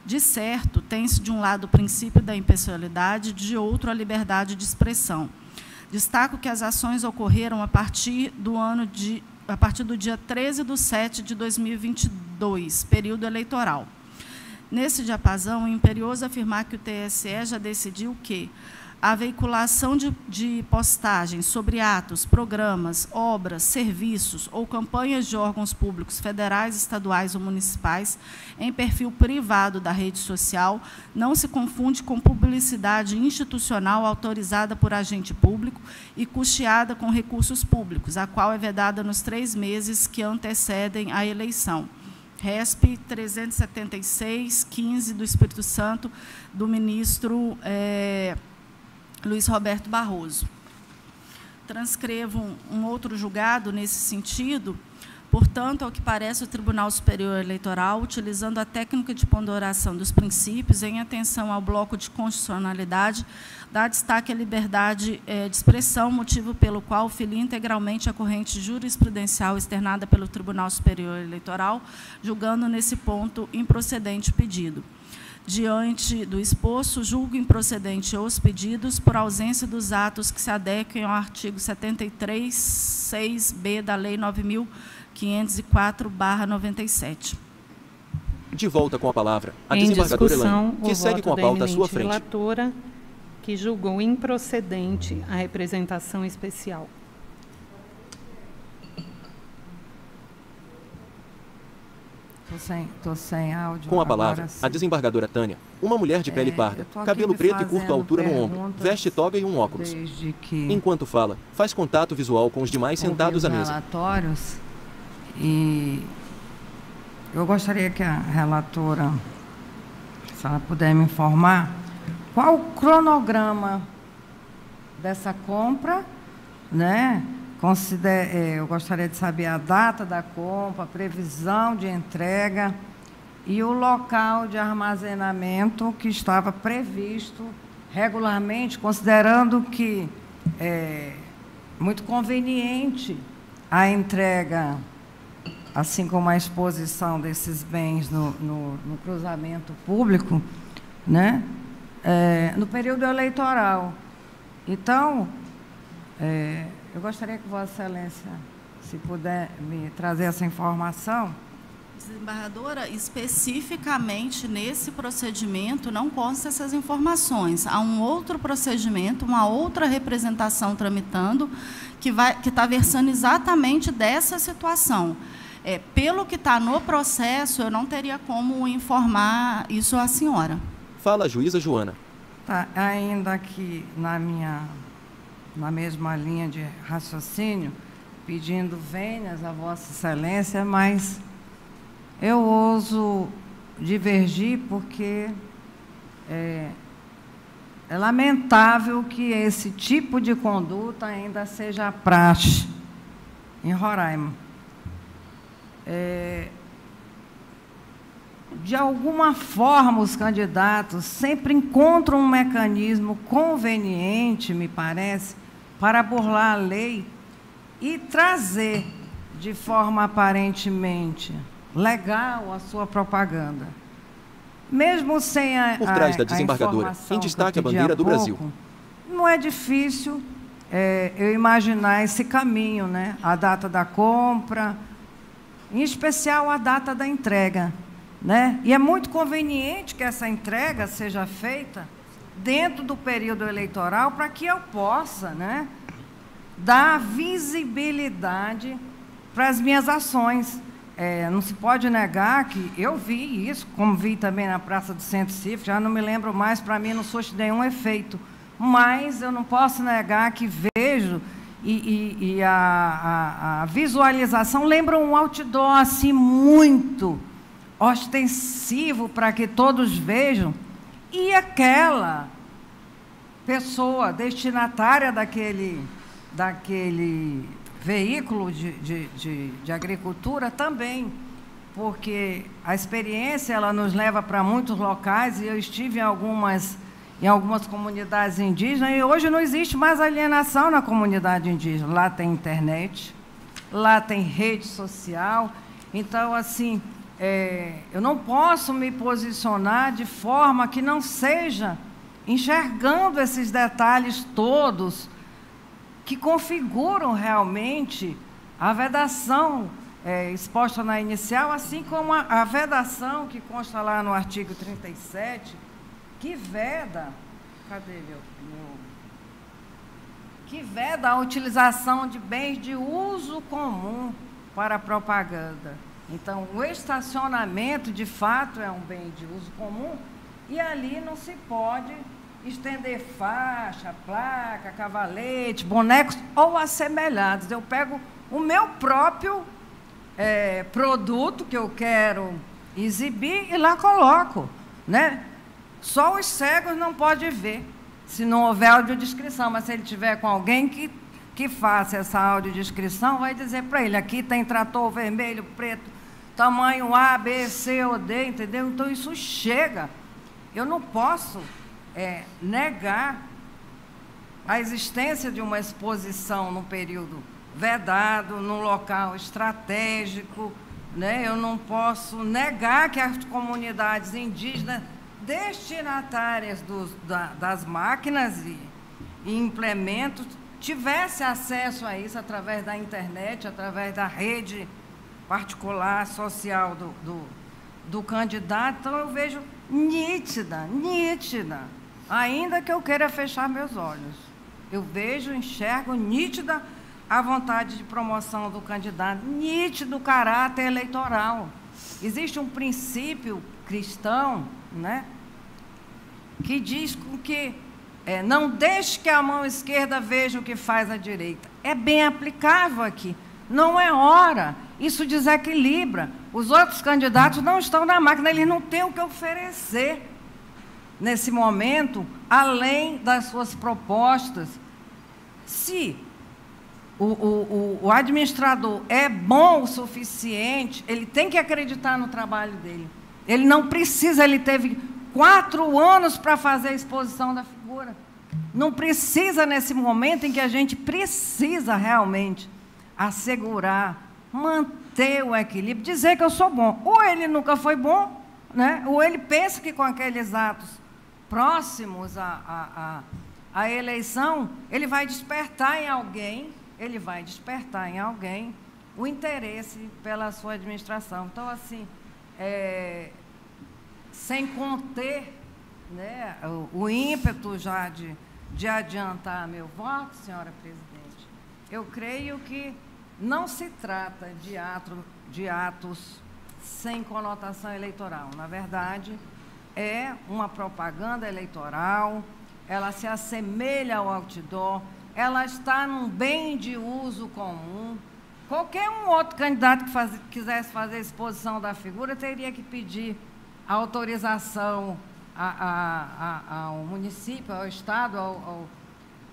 De certo, tem-se de um lado o princípio da impessoalidade, de outro a liberdade de expressão. Destaco que as ações ocorreram a partir do dia 13/7/2022, período eleitoral. Nesse diapasão, é imperioso afirmar que o TSE já decidiu que a veiculação de postagens sobre atos, programas, obras, serviços ou campanhas de órgãos públicos federais, estaduais ou municipais em perfil privado da rede social não se confunde com publicidade institucional autorizada por agente público e custeada com recursos públicos, a qual é vedada nos 3 meses que antecedem a eleição. RESP 376/15 do Espírito Santo, do ministro Luiz Roberto Barroso. Transcrevo um outro julgado nesse sentido. Portanto, ao que parece, o Tribunal Superior Eleitoral, utilizando a técnica de ponderação dos princípios em atenção ao bloco de constitucionalidade, dá destaque à liberdade de expressão, motivo pelo qual filia integralmente a corrente jurisprudencial externada pelo Tribunal Superior Eleitoral, julgando nesse ponto improcedente o pedido. Diante do exposto, julgo improcedente os pedidos por ausência dos atos que se adequem ao artigo 73(6)b da Lei 9.504/97. De volta com a palavra, a desembargadora Elaine, que segue com a pauta à sua frente. Relatora, que julgou improcedente a representação especial. Tô sem áudio. Com a palavra, a desembargadora Tânia, uma mulher de pele parda, cabelo preto e curto à altura no ombro, veste toga e um óculos. Enquanto fala, faz contato visual com os demais sentados à mesa. Relatórios, e eu gostaria que a relatora, se ela puder me informar, qual o cronograma dessa compra, né? Eu gostaria de saber a data da compra, a previsão de entrega e o local de armazenamento que estava previsto regularmente, considerando que é muito conveniente a entrega, assim como a exposição desses bens no cruzamento público, né? No período eleitoral. Então, eu gostaria que Vossa Excelência, se puder me trazer essa informação. Desembargadora, especificamente nesse procedimento não constam essas informações. Há um outro procedimento, uma outra representação tramitando que está versando exatamente dessa situação. Pelo que está no processo, eu não teria como informar isso à senhora. Fala a juíza Joana. Tá, ainda aqui na mesma linha de raciocínio, pedindo vênias a Vossa Excelência, mas eu ouso divergir porque é lamentável que esse tipo de conduta ainda seja praxe em Roraima. De alguma forma, os candidatos sempre encontram um mecanismo conveniente, me parece, para burlar a lei e trazer de forma aparentemente legal a sua propaganda, mesmo sem a Por trás da desembargadora, em destaque a bandeira do Brasil. Não é difícil eu imaginar esse caminho, né? A data da compra, em especial a data da entrega, né? E é muito conveniente que essa entrega seja feita dentro do período eleitoral para que eu possa, né, dar visibilidade para as minhas ações. Não se pode negar que eu vi isso, como vi também na Praça do Centro Cívico, já não me lembro mais, para mim não surte nenhum efeito, mas eu não posso negar que vejo e a visualização lembra um outdoor assim muito ostensivo para que todos vejam, e aquela pessoa destinatária daquele veículo de agricultura também, porque a experiência ela nos leva para muitos locais, e eu estive em algumas comunidades indígenas, e hoje não existe mais alienação na comunidade indígena. Lá tem internet, lá tem rede social. Então, assim, eu não posso me posicionar de forma que não seja enxergando esses detalhes todos que configuram realmente a vedação exposta na inicial, assim como a vedação que consta lá no artigo 37, que veda, que veda a utilização de bens de uso comum para propaganda. Então, o estacionamento, de fato, é um bem de uso comum, e ali não se pode estender faixa, placa, cavalete, bonecos ou assemelhados. Eu pego o meu próprio produto que eu quero exibir e lá coloco, né? Só os cegos não podem ver, se não houver audiodescrição, mas se ele tiver com alguém que faça essa audiodescrição, vai dizer para ele, aqui tem trator vermelho, preto, tamanho A, B, C ou D, entendeu? Então, isso chega. Eu não posso negar a existência de uma exposição num período vedado, num local estratégico, né? Eu não posso negar que as comunidades indígenas destinatárias das máquinas e implementos tivesse acesso a isso através da internet, através da rede particular, social do candidato. Então, eu vejo nítida, ainda que eu queira fechar meus olhos, eu vejo, enxergo nítida a vontade de promoção do candidato, nítido o caráter eleitoral. Existe um princípio cristão, né, que diz que não deixe que a mão esquerda veja o que faz a direita. É bem aplicável aqui. Não é hora. Isso desequilibra. Os outros candidatos não estão na máquina, eles não têm o que oferecer nesse momento, além das suas propostas. Se o administrador é bom o suficiente, ele tem que acreditar no trabalho dele. Ele não precisa, ele teve 4 anos para fazer a exposição da figura. Não precisa nesse momento em que a gente precisa realmente assegurar, manter o equilíbrio, dizer que eu sou bom. Ou ele nunca foi bom, né? Ou ele pensa que com aqueles atos próximos à eleição, ele vai despertar em alguém, o interesse pela sua administração. Então, assim, sem conter, né, o ímpeto já de adiantar meu voto, senhora presidente, eu creio que não se trata de atos sem conotação eleitoral. Na verdade, é uma propaganda eleitoral, ela se assemelha ao outdoor, ela está num bem de uso comum. Qualquer um outro candidato que quisesse fazer exposição da figura teria que pedir autorização ao município, ao Estado,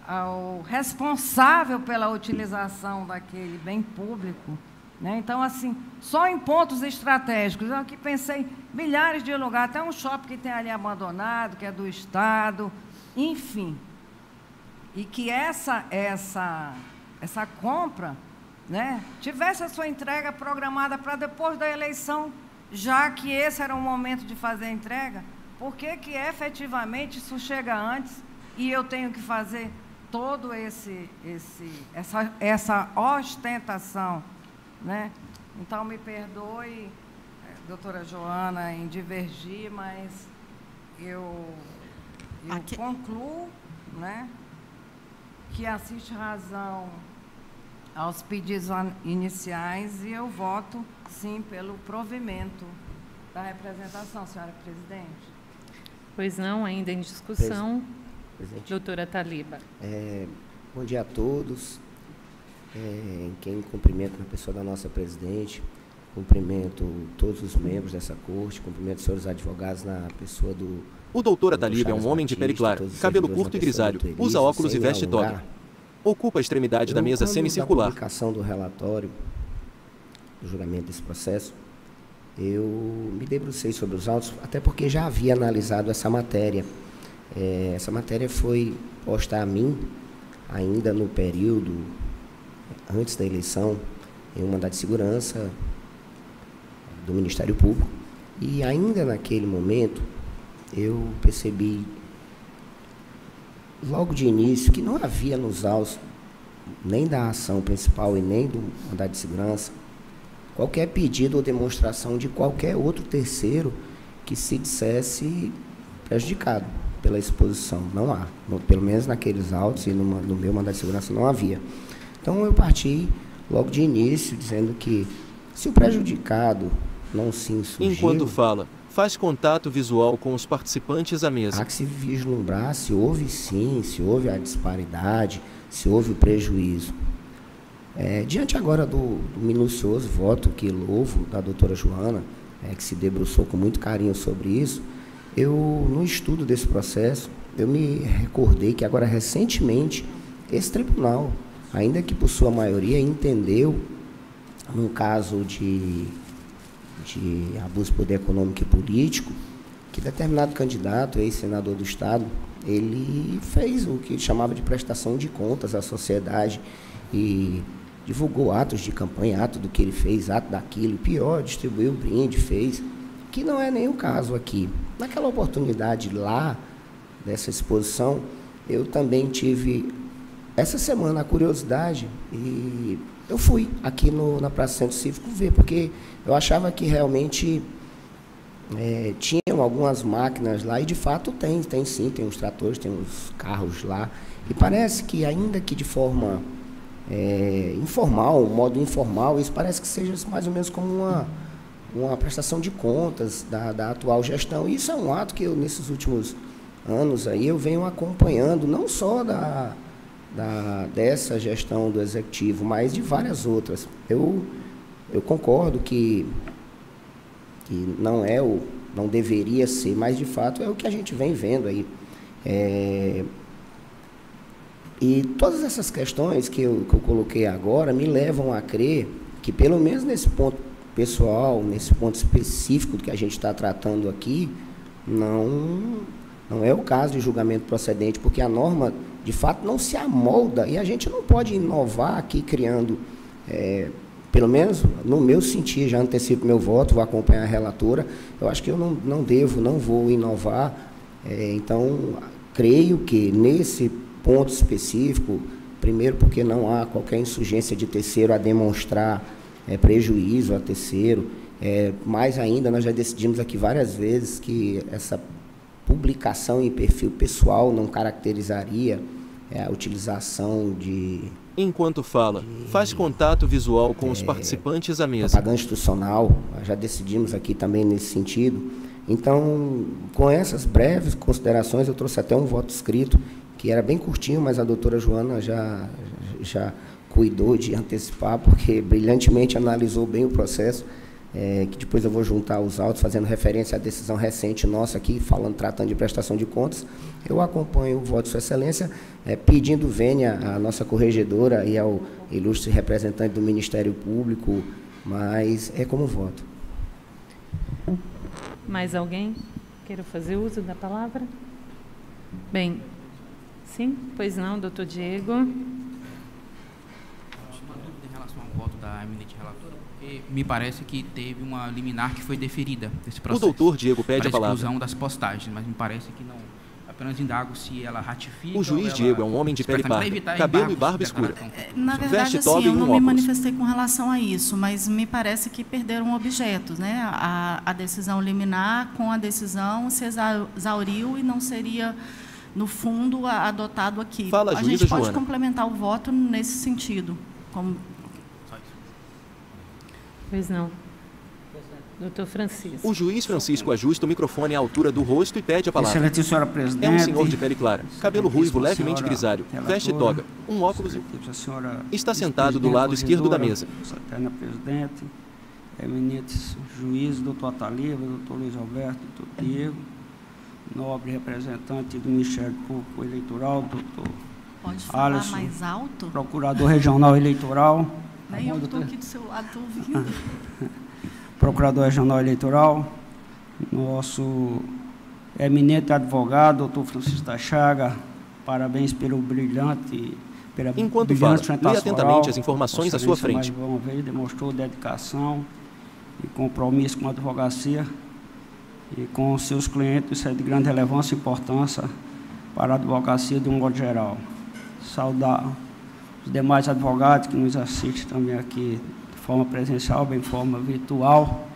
ao responsável pela utilização daquele bem público, né? Então, assim, só em pontos estratégicos. Eu aqui pensei milhares de lugares, até um shopping que tem ali abandonado, que é do Estado, enfim. E que essa compra né, tivesse a sua entrega programada para depois da eleição, já que esse era o momento de fazer a entrega, por que que efetivamente isso chega antes e eu tenho que fazer todo essa ostentação, né? Então, me perdoe, doutora Joana, em divergir, mas eu concluo, né, que assiste razão aos pedidos iniciais e eu voto, sim, pelo provimento da representação, senhora presidente. Pois não, ainda em discussão. Presidente. Doutora Taliba. Bom dia a todos. Quem cumprimento na pessoa da nossa presidente, cumprimento todos os membros dessa corte, cumprimento os senhores advogados na pessoa do... O doutor Taliba é um homem de pele clara, cabelo curto e grisalho, usa óculos e veste toga. Ocupa a extremidade da mesa semicircular. Na publicação do relatório, do julgamento desse processo, eu me debrucei sobre os autos, até porque já havia analisado essa matéria. Essa matéria foi posta a mim, ainda no período antes da eleição, em um mandado de segurança do Ministério Público. E ainda naquele momento, eu percebi, logo de início, que não havia nos autos, nem da ação principal e nem do mandado de segurança, qualquer pedido ou demonstração de qualquer outro terceiro que se dissesse prejudicado pela exposição. Não há. Pelo menos naqueles autos e no meu mandado de segurança não havia. Então, eu parti logo de início dizendo que se o prejudicado não se insurgiu... Enquanto fala, faz contato visual com os participantes à mesa. Há que se vislumbrar se houve sim, se houve a disparidade, se houve o prejuízo. Diante agora do minucioso voto que louvo da doutora Joana, que se debruçou com muito carinho sobre isso, no estudo desse processo, eu me recordei que agora recentemente esse tribunal, ainda que por sua maioria, entendeu, num caso de abuso de poder econômico e político, que determinado candidato, ex-senador do Estado, ele fez o que chamava de prestação de contas à sociedade e divulgou atos de campanha, ato do que ele fez, ato daquilo, pior, distribuiu brinde, fez, que não é nem o caso aqui. Naquela oportunidade lá, dessa exposição, eu também tive, essa semana, a curiosidade, e eu fui aqui na Praça Centro Cívico ver, porque eu achava que realmente tinham algumas máquinas lá, e de fato tem sim, tem uns tratores, tem uns carros lá, e parece que, ainda que de forma informal, modo informal, isso parece que seja mais ou menos como uma prestação de contas da atual gestão. E isso é um ato que eu, nesses últimos anos, aí, eu venho acompanhando, não só dessa gestão do Executivo, mas de várias outras. Eu concordo que não deveria ser, mas, de fato, é o que a gente vem vendo aí. E todas essas questões que eu coloquei agora me levam a crer que, pelo menos nesse ponto pessoal, nesse ponto específico que a gente está tratando aqui, não é o caso de julgamento procedente, porque a norma, de fato, não se amolda, e a gente não pode inovar aqui criando, pelo menos no meu sentir, já antecipo meu voto, vou acompanhar a relatora, eu acho que eu não vou inovar, então, creio que nesse ponto específico, primeiro porque não há qualquer insurgência de terceiro a demonstrar prejuízo a terceiro, mais ainda, nós já decidimos aqui várias vezes que essa publicação em perfil pessoal não caracterizaria a utilização de... Enquanto fala, faz contato visual com os participantes à mesa. Propaganda institucional, nós já decidimos aqui também nesse sentido. Então, com essas breves considerações, eu trouxe até um voto escrito, que era bem curtinho, mas a doutora Joana já cuidou de antecipar, porque brilhantemente analisou bem o processo, que depois eu vou juntar os autos, fazendo referência à decisão recente nossa aqui, tratando de prestação de contas. Eu acompanho o voto de Sua Excelência, pedindo vênia à nossa corregedora e ao ilustre representante do Ministério Público, mas é como voto. Mais alguém queira fazer uso da palavra? Bem, sim? Pois não, doutor Diego. Uma dúvida em relação ao a eminente relatora, porque me parece que teve uma liminar que foi deferida desse processo. O doutor Diego pede a palavra. Exclusão das postagens, mas me parece que não. Apenas indago se ela ratifica. O juiz Diego é um homem de pele parda, cabelo e barba escura. Na verdade, assim, eu não me manifestei com relação a isso, mas me parece que perderam objetos, né? A decisão liminar com a decisão se exauriu e não seria, no fundo, adotado aqui. Fala, a gente pode Joana. complementar o voto nesse sentido. Como... Pois não. Doutor Francisco. O juiz Francisco ajusta o microfone à altura do rosto e pede a palavra. Excelente senhora presidente. É um senhor de pele clara, cabelo ruivo levemente grisalho, veste toga, um óculos e está sentado do lado esquerdo da mesa. Senhora presidente, eminentes juízes, doutor Ataliva, doutor Luiz Alberto, doutor Diego, nobre representante do Ministério Público Eleitoral, doutor Pode falar Alisson, mais alto? procurador regional eleitoral. Nem eu estou aqui do seu lado, estou ouvindo. Procurador Regional Eleitoral, nosso eminente advogado, doutor Francisco da Chaga, parabéns pelo brilhante, Enquanto fala, lê atentamente as informações à sua frente. Mais uma vez demonstrou dedicação e compromisso com a advocacia e com seus clientes. Isso é de grande relevância e importância para a advocacia de um modo geral. Saudar os demais advogados que nos assistem também aqui de forma presencial, bem de forma virtual,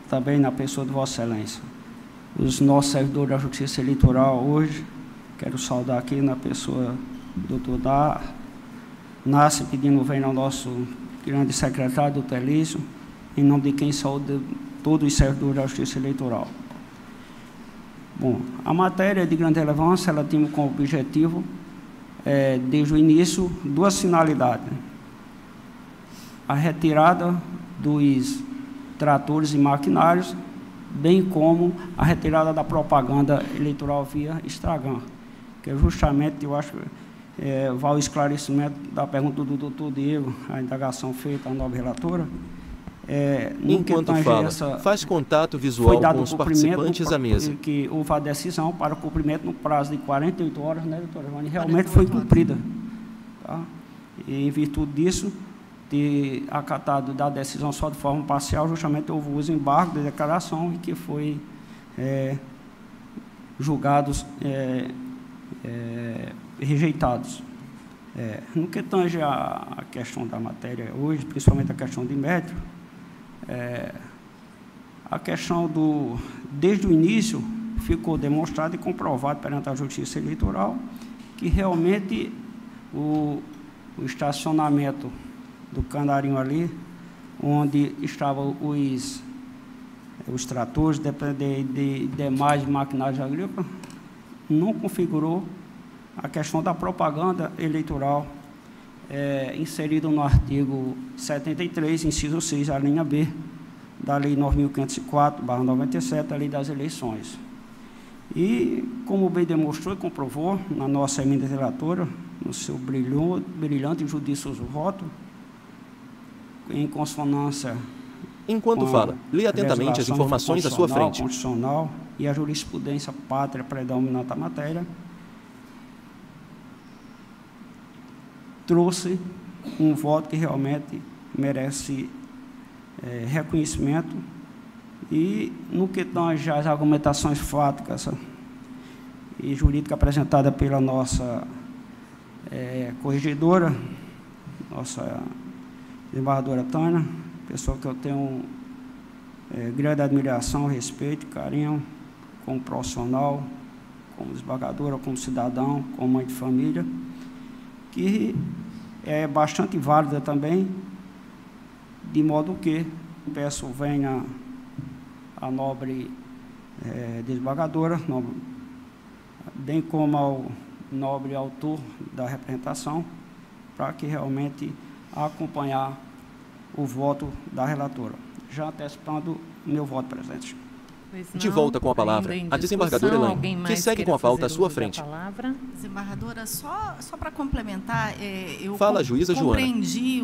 também na pessoa de Vossa Excelência. Os nossos servidores da Justiça Eleitoral hoje, quero saudar aqui na pessoa do doutor Nasce, pedindo vem ao nosso grande secretário, doutor Elísio, em nome de quem saúde todos os servidores da Justiça Eleitoral. Bom, a matéria de grande relevância, ela tinha como objetivo, desde o início, duas finalidades. A retirada dos tratores e maquinários, bem como a retirada da propaganda eleitoral via Instagram, que é justamente, eu acho, vai ao esclarecimento da pergunta do doutor Diego, a indagação feita à nobre relatora. Enquanto fala, faz contato visual com os participantes à mesa. Que houve a decisão para o cumprimento no prazo de 48 horas, né, doutora Ivone? Realmente foi cumprida. Tá? E, em virtude disso, ter acatado da decisão só de forma parcial, justamente houve o uso embargo de declaração e que foi julgados rejeitados. No que tange a questão da matéria hoje, principalmente a questão de mérito, a questão desde o início, ficou demonstrado e comprovado perante a Justiça Eleitoral que realmente o estacionamento do Canarinho ali, onde estavam os tratores, de demais maquinários agrícolas, não configurou a questão da propaganda eleitoral inserida no artigo 73, inciso 6, a linha B, da Lei 9.504/97, a Lei das Eleições. E, como bem demonstrou e comprovou na nossa emenda relatora, no seu brilhante e judicioso voto, em consonância Enquanto fala, lê atentamente as informações à sua frente. Constitucional e a jurisprudência pátria predominante da matéria, trouxe um voto que realmente merece reconhecimento e, no que tange às argumentações fáticas e jurídicas apresentadas pela nossa corregedora, nossa desembargadora Tânia, pessoa que eu tenho grande admiração, respeito, carinho, como profissional, como desembargadora, como cidadão, como mãe de família, que é bastante válida também, de modo que peço venha a nobre desembargadora, bem como ao nobre autor da representação, para que realmente acompanhar o voto da relatora. Já antecipando meu voto, presidente. De volta com a palavra, a desembargadora Elaine, que segue com a pauta à sua frente. Desembargadora, só para complementar, eu Fala, juíza compreendi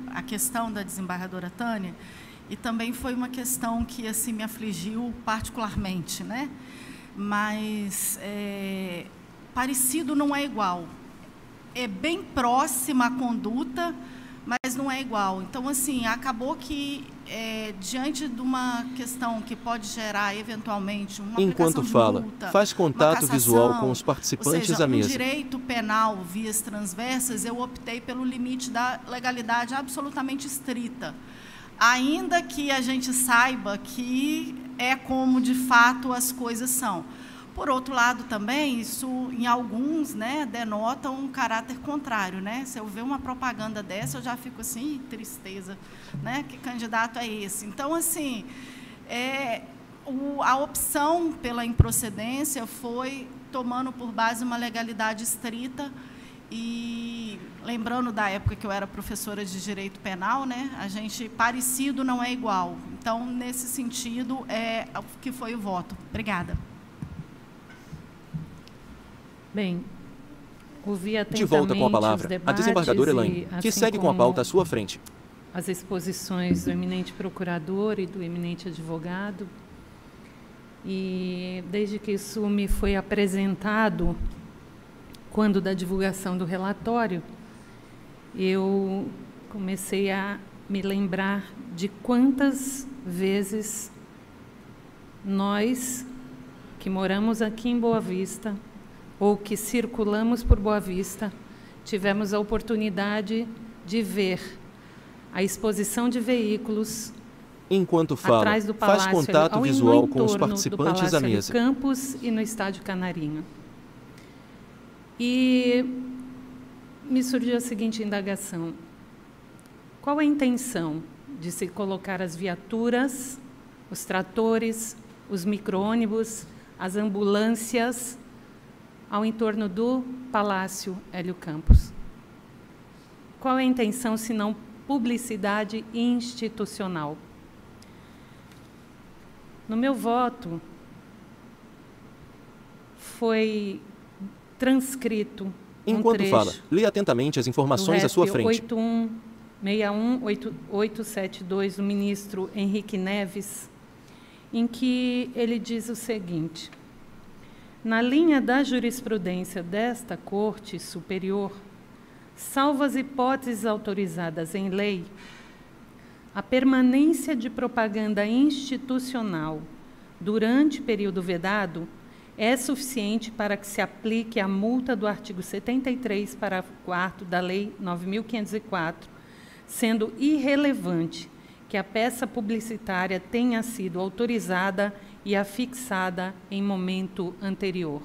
a questão da desembargadora Tânia, e também foi uma questão que assim, me afligiu particularmente, né? Mas parecido não é igual. É bem próxima a conduta, mas não é igual. Então, assim, acabou que, diante de uma questão que pode gerar, eventualmente, uma Enquanto aplicação fala, de multa, faz contato cassação, visual com os participantes ou seja, à mesa. no direito penal, vias transversas, eu optei pelo limite da legalidade absolutamente estrita. Ainda que a gente saiba que é como, de fato, as coisas são. Por outro lado, também, isso, em alguns, né, denota um caráter contrário. Né? Se eu ver uma propaganda dessa, eu já fico assim, tristeza, né? Que candidato é esse? Então, assim, a opção pela improcedência foi tomando por base uma legalidade estrita. E lembrando da época que eu era professora de direito penal, né, a gente, parecido não é igual. Então, nesse sentido, que foi o voto. Obrigada. Bem, ouvi atentamente de volta com a palavra, a desembargadora Elaine, que assim segue com a pauta à sua frente. As exposições do eminente procurador e do eminente advogado. E, desde que isso me foi apresentado, quando da divulgação do relatório, eu comecei a me lembrar de quantas vezes nós, que moramos aqui em Boa Vista, ou que circulamos por Boa Vista, tivemos a oportunidade de ver a exposição de veículos enquanto fala, atrás do Palácio, faz contato visual com os participantes à mesa. No Campos e no Estádio Canarinho. E me surgiu a seguinte indagação: qual a intenção de se colocar as viaturas, os tratores, os micro-ônibus, as ambulâncias ao entorno do Palácio Hélio Campos? Qual é a intenção, se não publicidade institucional? No meu voto, foi transcrito enquanto fala, lê atentamente as informações à sua frente. 81618872 do ministro Henrique Neves, em que ele diz o seguinte: na linha da jurisprudência desta Corte Superior, salvo as hipóteses autorizadas em lei, a permanência de propaganda institucional durante período vedado é suficiente para que se aplique a multa do artigo 73, parágrafo 4º da Lei 9.504, sendo irrelevante que a peça publicitária tenha sido autorizada e afixada em momento anterior.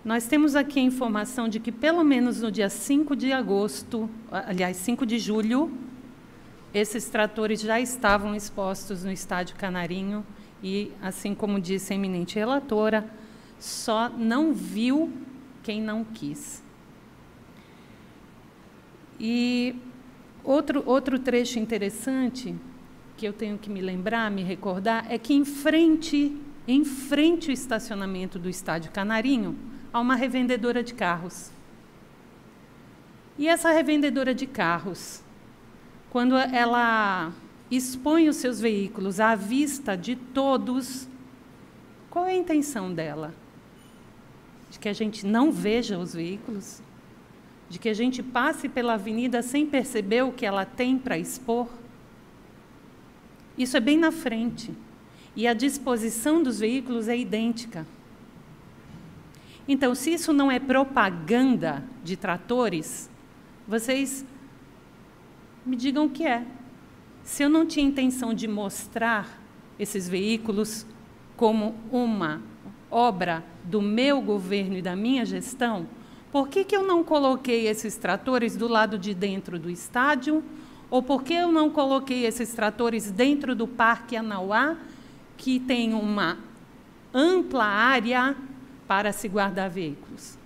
Nós temos aqui a informação de que, pelo menos no dia 5 de agosto, aliás, 5 de julho, esses tratores já estavam expostos no Estádio Canarinho e, assim como disse a eminente relatora, só não viu quem não quis. E outro trecho interessante que eu tenho que me lembrar, me recordar, é que em frente ao estacionamento do Estádio Canarinho, há uma revendedora de carros. E essa revendedora de carros, quando ela expõe os seus veículos à vista de todos, qual é a intenção dela? De que a gente não veja os veículos? De que a gente passe pela avenida sem perceber o que ela tem para expor? Isso é bem na frente. E a disposição dos veículos é idêntica. Então, se isso não é propaganda de tratores, vocês me digam o que é. Se eu não tinha intenção de mostrar esses veículos como uma obra do meu governo e da minha gestão, por que eu não coloquei esses tratores do lado de dentro do estádio? Ou por que eu não coloquei esses tratores dentro do Parque Anauá, que tem uma ampla área para se guardar veículos?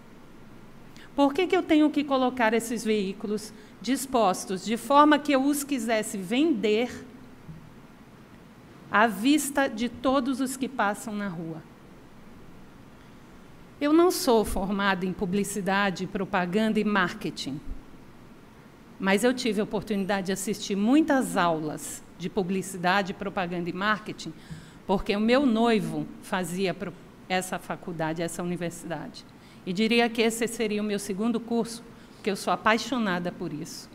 Por que eu tenho que colocar esses veículos dispostos de forma que eu os quisesse vender à vista de todos os que passam na rua? Eu não sou formada em publicidade, propaganda e marketing, mas eu tive a oportunidade de assistir muitas aulas de publicidade, propaganda e marketing, porque o meu noivo fazia essa faculdade, essa universidade. E diria que esse seria o meu segundo curso, porque eu sou apaixonada por isso.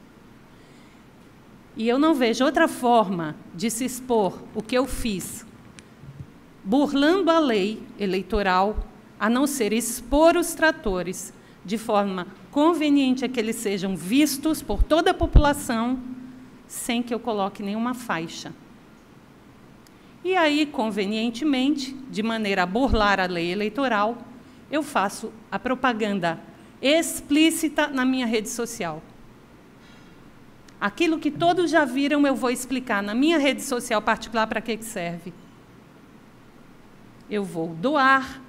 E eu não vejo outra forma de se expor o que eu fiz, burlando a lei eleitoral, a não ser expor os tratores de forma conveniente a que eles sejam vistos por toda a população, sem que eu coloque nenhuma faixa. E aí, convenientemente, de maneira a burlar a lei eleitoral, eu faço a propaganda explícita na minha rede social. Aquilo que todos já viram, eu vou explicar na minha rede social particular para que serve. Eu vou doar,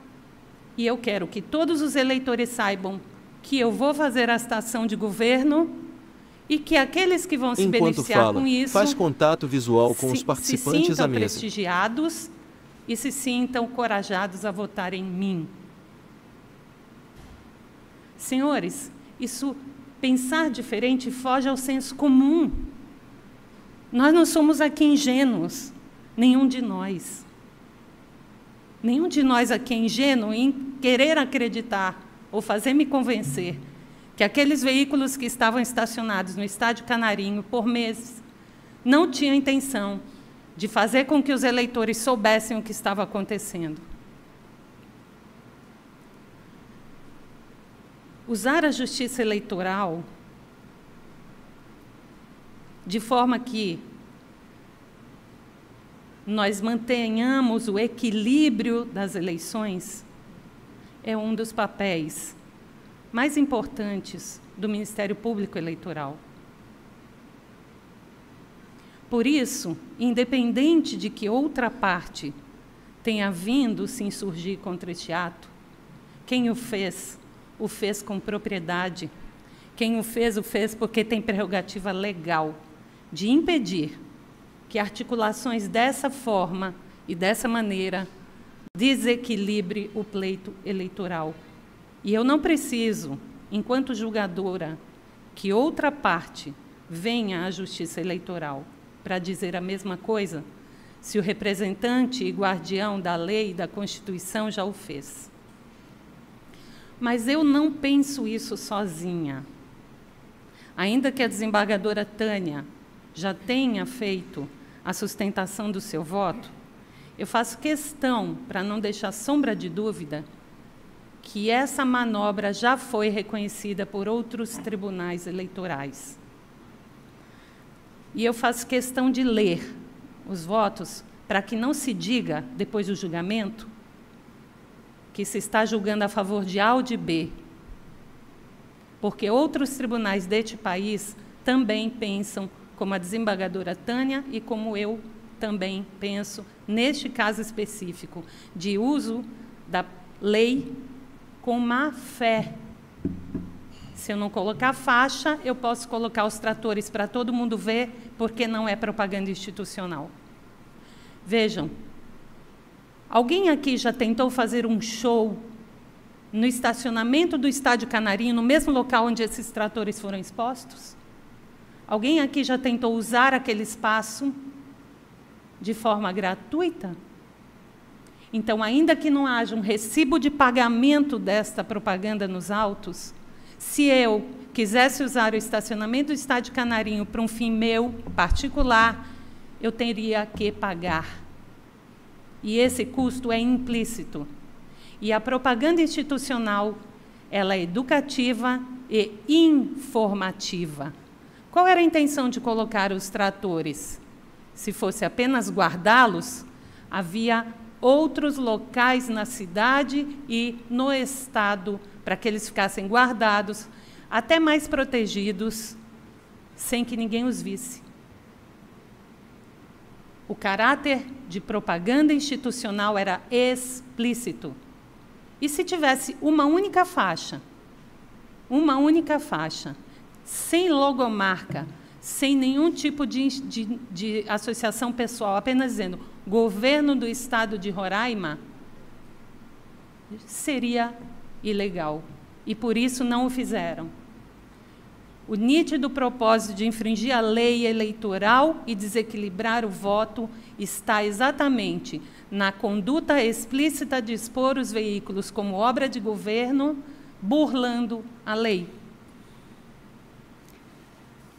e eu quero que todos os eleitores saibam que eu vou fazer esta ação de governo e que aqueles que vão se beneficiar com isso faz contato visual com os participantes à mesa. Se sintam prestigiados e se sintam corajados a votar em mim. Senhores, isso, pensar diferente foge ao senso comum. Nós não somos aqui ingênuos, nenhum de nós. Nenhum de nós aqui é ingênuo em querer acreditar ou fazer me convencer que aqueles veículos que estavam estacionados no Estádio Canarinho por meses não tinham intenção de fazer com que os eleitores soubessem o que estava acontecendo. Usar a justiça eleitoral de forma que nós mantenhamos o equilíbrio das eleições é um dos papéis mais importantes do Ministério Público Eleitoral. Por isso, independente de que outra parte tenha vindo se insurgir contra este ato, quem o fez com propriedade. Quem o fez porque tem prerrogativa legal de impedir que articulações dessa forma e dessa maneira desequilibre o pleito eleitoral. E eu não preciso, enquanto julgadora, que outra parte venha à Justiça Eleitoral para dizer a mesma coisa, se o representante e guardião da lei e da Constituição já o fez. Mas eu não penso isso sozinha. Ainda que a desembargadora Tânia já tenha feito a sustentação do seu voto, eu faço questão, para não deixar sombra de dúvida, que essa manobra já foi reconhecida por outros tribunais eleitorais. E eu faço questão de ler os votos para que não se diga, depois do julgamento, que se está julgando a favor de A ou de B, porque outros tribunais deste país também pensam como a desembargadora Tânia e como eu também penso, neste caso específico, de uso da lei com má fé. Se eu não colocar faixa, eu posso colocar os tratores para todo mundo ver, porque não é propaganda institucional. Vejam, alguém aqui já tentou fazer um show no estacionamento do Estádio Canarinho, no mesmo local onde esses tratores foram expostos? Alguém aqui já tentou usar aquele espaço de forma gratuita? Então, ainda que não haja um recibo de pagamento desta propaganda nos autos, se eu quisesse usar o estacionamento do Estádio Canarinho para um fim meu, particular, eu teria que pagar. E esse custo é implícito. E a propaganda institucional, ela é educativa e informativa. Qual era a intenção de colocar os tratores? Se fosse apenas guardá-los, havia outros locais na cidade e no Estado para que eles ficassem guardados, até mais protegidos, sem que ninguém os visse. O caráter de propaganda institucional era explícito. E se tivesse uma única faixa, sem logomarca, sem nenhum tipo de associação pessoal, apenas dizendo Governo do Estado de Roraima, seria ilegal. E por isso não o fizeram. O nítido propósito de infringir a lei eleitoral e desequilibrar o voto está exatamente na conduta explícita de expor os veículos como obra de governo, burlando a lei.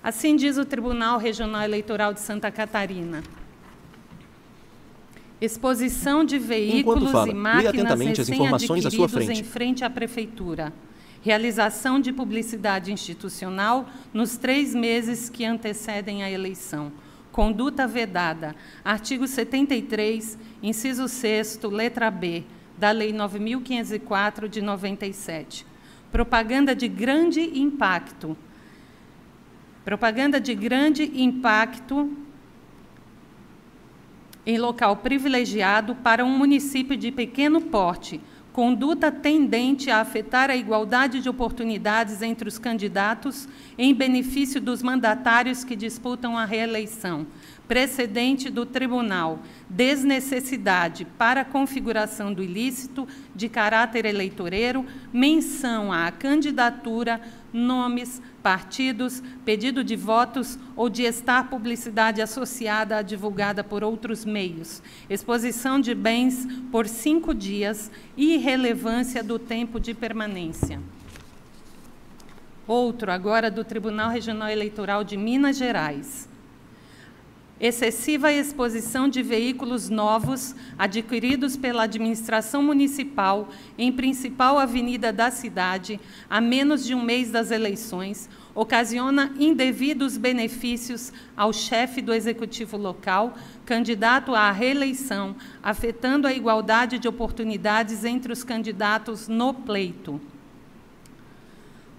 Assim diz o Tribunal Regional Eleitoral de Santa Catarina. Exposição de veículos e máquinas recém-adquiridos em frente à Prefeitura. Realização de publicidade institucional nos 3 meses que antecedem a eleição. Conduta vedada. Artigo 73, inciso 6º, letra B, da Lei 9.504, de 97. Propaganda de grande impacto. Propaganda de grande impacto em local privilegiado para um município de pequeno porte. Conduta tendente a afetar a igualdade de oportunidades entre os candidatos em benefício dos mandatários que disputam a reeleição. Precedente do Tribunal. Desnecessidade para a configuração do ilícito de caráter eleitoreiro, menção à candidatura, nomes, partidos, pedido de votos ou de estar publicidade associada a divulgada por outros meios, exposição de bens por 5 dias e irrelevância do tempo de permanência. Outro, agora do Tribunal Regional Eleitoral de Minas Gerais. Excessiva exposição de veículos novos adquiridos pela administração municipal em principal avenida da cidade, a menos de um mês das eleições, ocasiona indevidos benefícios ao chefe do executivo local, candidato à reeleição, afetando a igualdade de oportunidades entre os candidatos no pleito.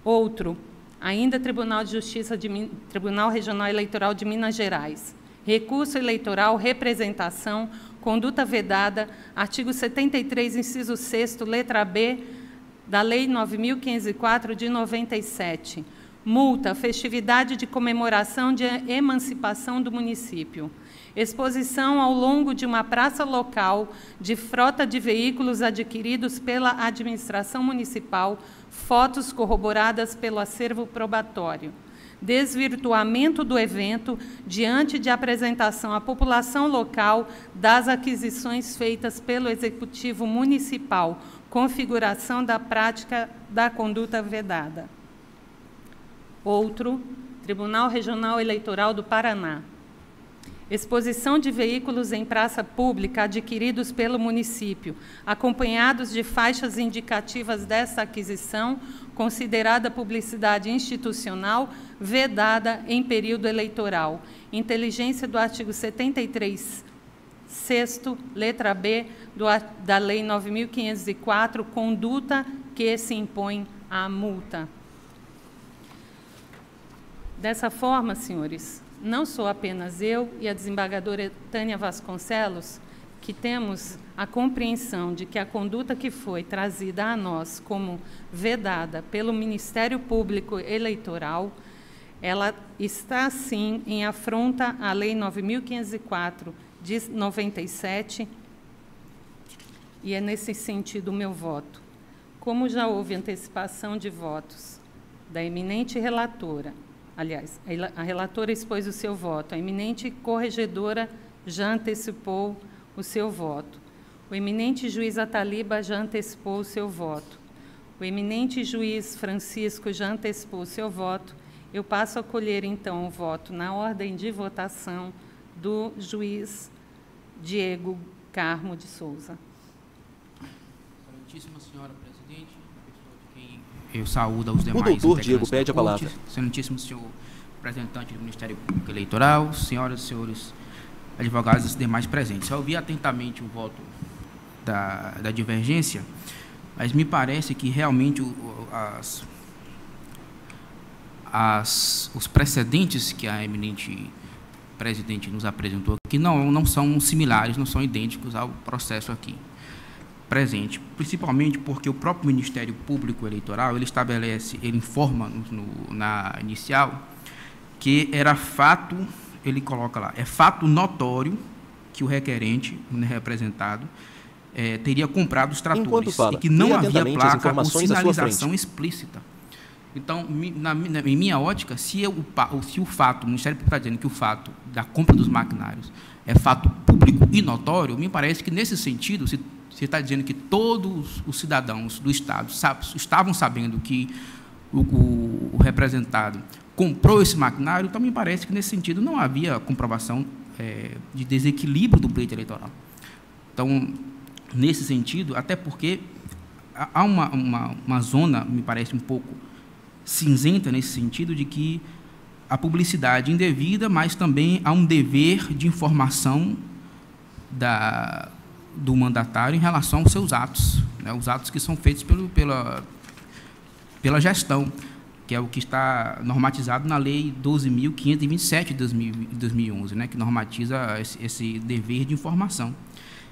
Outro, ainda Tribunal de Justiça Tribunal Regional Eleitoral de Minas Gerais. Recurso eleitoral, representação, conduta vedada, artigo 73, inciso 6º, letra B, da Lei 9.504, de 97. Multa, festividade de comemoração de emancipação do município. Exposição ao longo de uma praça local de frota de veículos adquiridos pela administração municipal, fotos corroboradas pelo acervo probatório. Desvirtuamento do evento diante de apresentação à população local das aquisições feitas pelo Executivo Municipal, configuração da prática da conduta vedada. Outro, Tribunal Regional Eleitoral do Paraná. Exposição de veículos em praça pública adquiridos pelo município, acompanhados de faixas indicativas dessa aquisição, considerada publicidade institucional, vedada em período eleitoral. Inteligência do artigo 73, 6º, letra B, da Lei 9.504, conduta que se impõe à multa. Dessa forma, senhores, não sou apenas eu e a desembargadora Tânia Vasconcelos que temos a compreensão de que a conduta que foi trazida a nós como vedada pelo Ministério Público Eleitoral, ela está, sim, em afronta à Lei 9.504, de 97, e é nesse sentido o meu voto. Como já houve antecipação de votos da eminente relatora, aliás, a relatora expôs o seu voto, a eminente corregedora já antecipou o seu voto, o eminente juiz Ataliba já antecipou o seu voto, o eminente juiz Francisco já antecipou o seu voto. Eu passo a colher, então, o voto na ordem de votação do juiz Diego Carmo de Souza. Excelentíssima senhora presidente, de quem eu saúdo aos demais. O doutor Diego pede a palavra. Excelentíssimo senhor representante do Ministério Público Eleitoral, senhoras e senhores advogados e demais presentes. Eu ouvi atentamente o voto da divergência, mas me parece que realmente os precedentes que a eminente presidente nos apresentou aqui não são similares, não são idênticos ao processo aqui presente, principalmente porque o próprio Ministério Público Eleitoral, ele informa na inicial que era fato, ele coloca lá, é fato notório que o requerente, o representado, teria comprado os tratores e que não havia placa ou sinalização explícita. Então, em minha ótica, se o fato, o Ministério Público está dizendo que o fato da compra dos maquinários é fato público e notório, me parece que, nesse sentido, se está dizendo que todos os cidadãos do Estado estavam sabendo que o representado comprou esse maquinário, então me parece que, nesse sentido, não havia comprovação de desequilíbrio do pleito eleitoral. Então, nesse sentido, até porque há uma zona, me parece, um pouco cinzenta nesse sentido, de que a publicidade indevida, mas também há um dever de informação do mandatário em relação aos seus atos, né, os atos que são feitos pela gestão, que é o que está normatizado na Lei 12.527 de 2011, né, que normatiza esse dever de informação.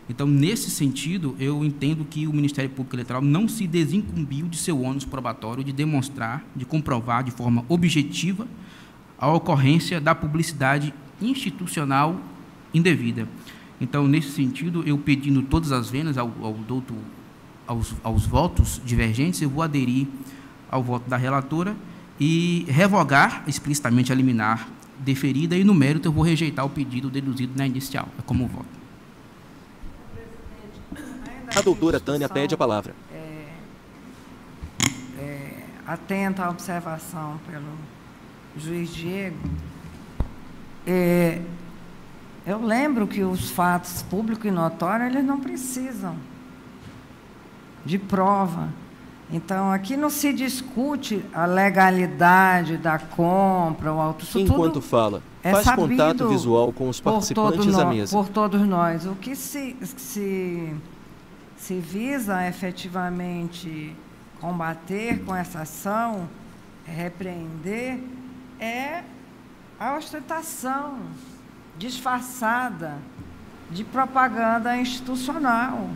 Então, nesse sentido, eu entendo que o Ministério Público Eleitoral não se desincumbiu de seu ônus probatório de demonstrar, de comprovar de forma objetiva a ocorrência da publicidade institucional indevida. Então, nesse sentido, eu pedindo todas as venas aos votos divergentes, eu vou aderir ao voto da relatora e revogar explicitamente a liminar deferida, e no mérito eu vou rejeitar o pedido deduzido na inicial. É como voto. A doutora Tânia pede a palavra. Atento à observação pelo juiz Diego, eu lembro que os fatos públicos e notórios, eles não precisam de prova. Então, aqui não se discute a legalidade da compra, o auto. Enquanto fala, faz contato visual com os participantes à mesa. Por todos nós. O que se visa efetivamente combater com essa ação, repreender, é a ostentação disfarçada de propaganda institucional.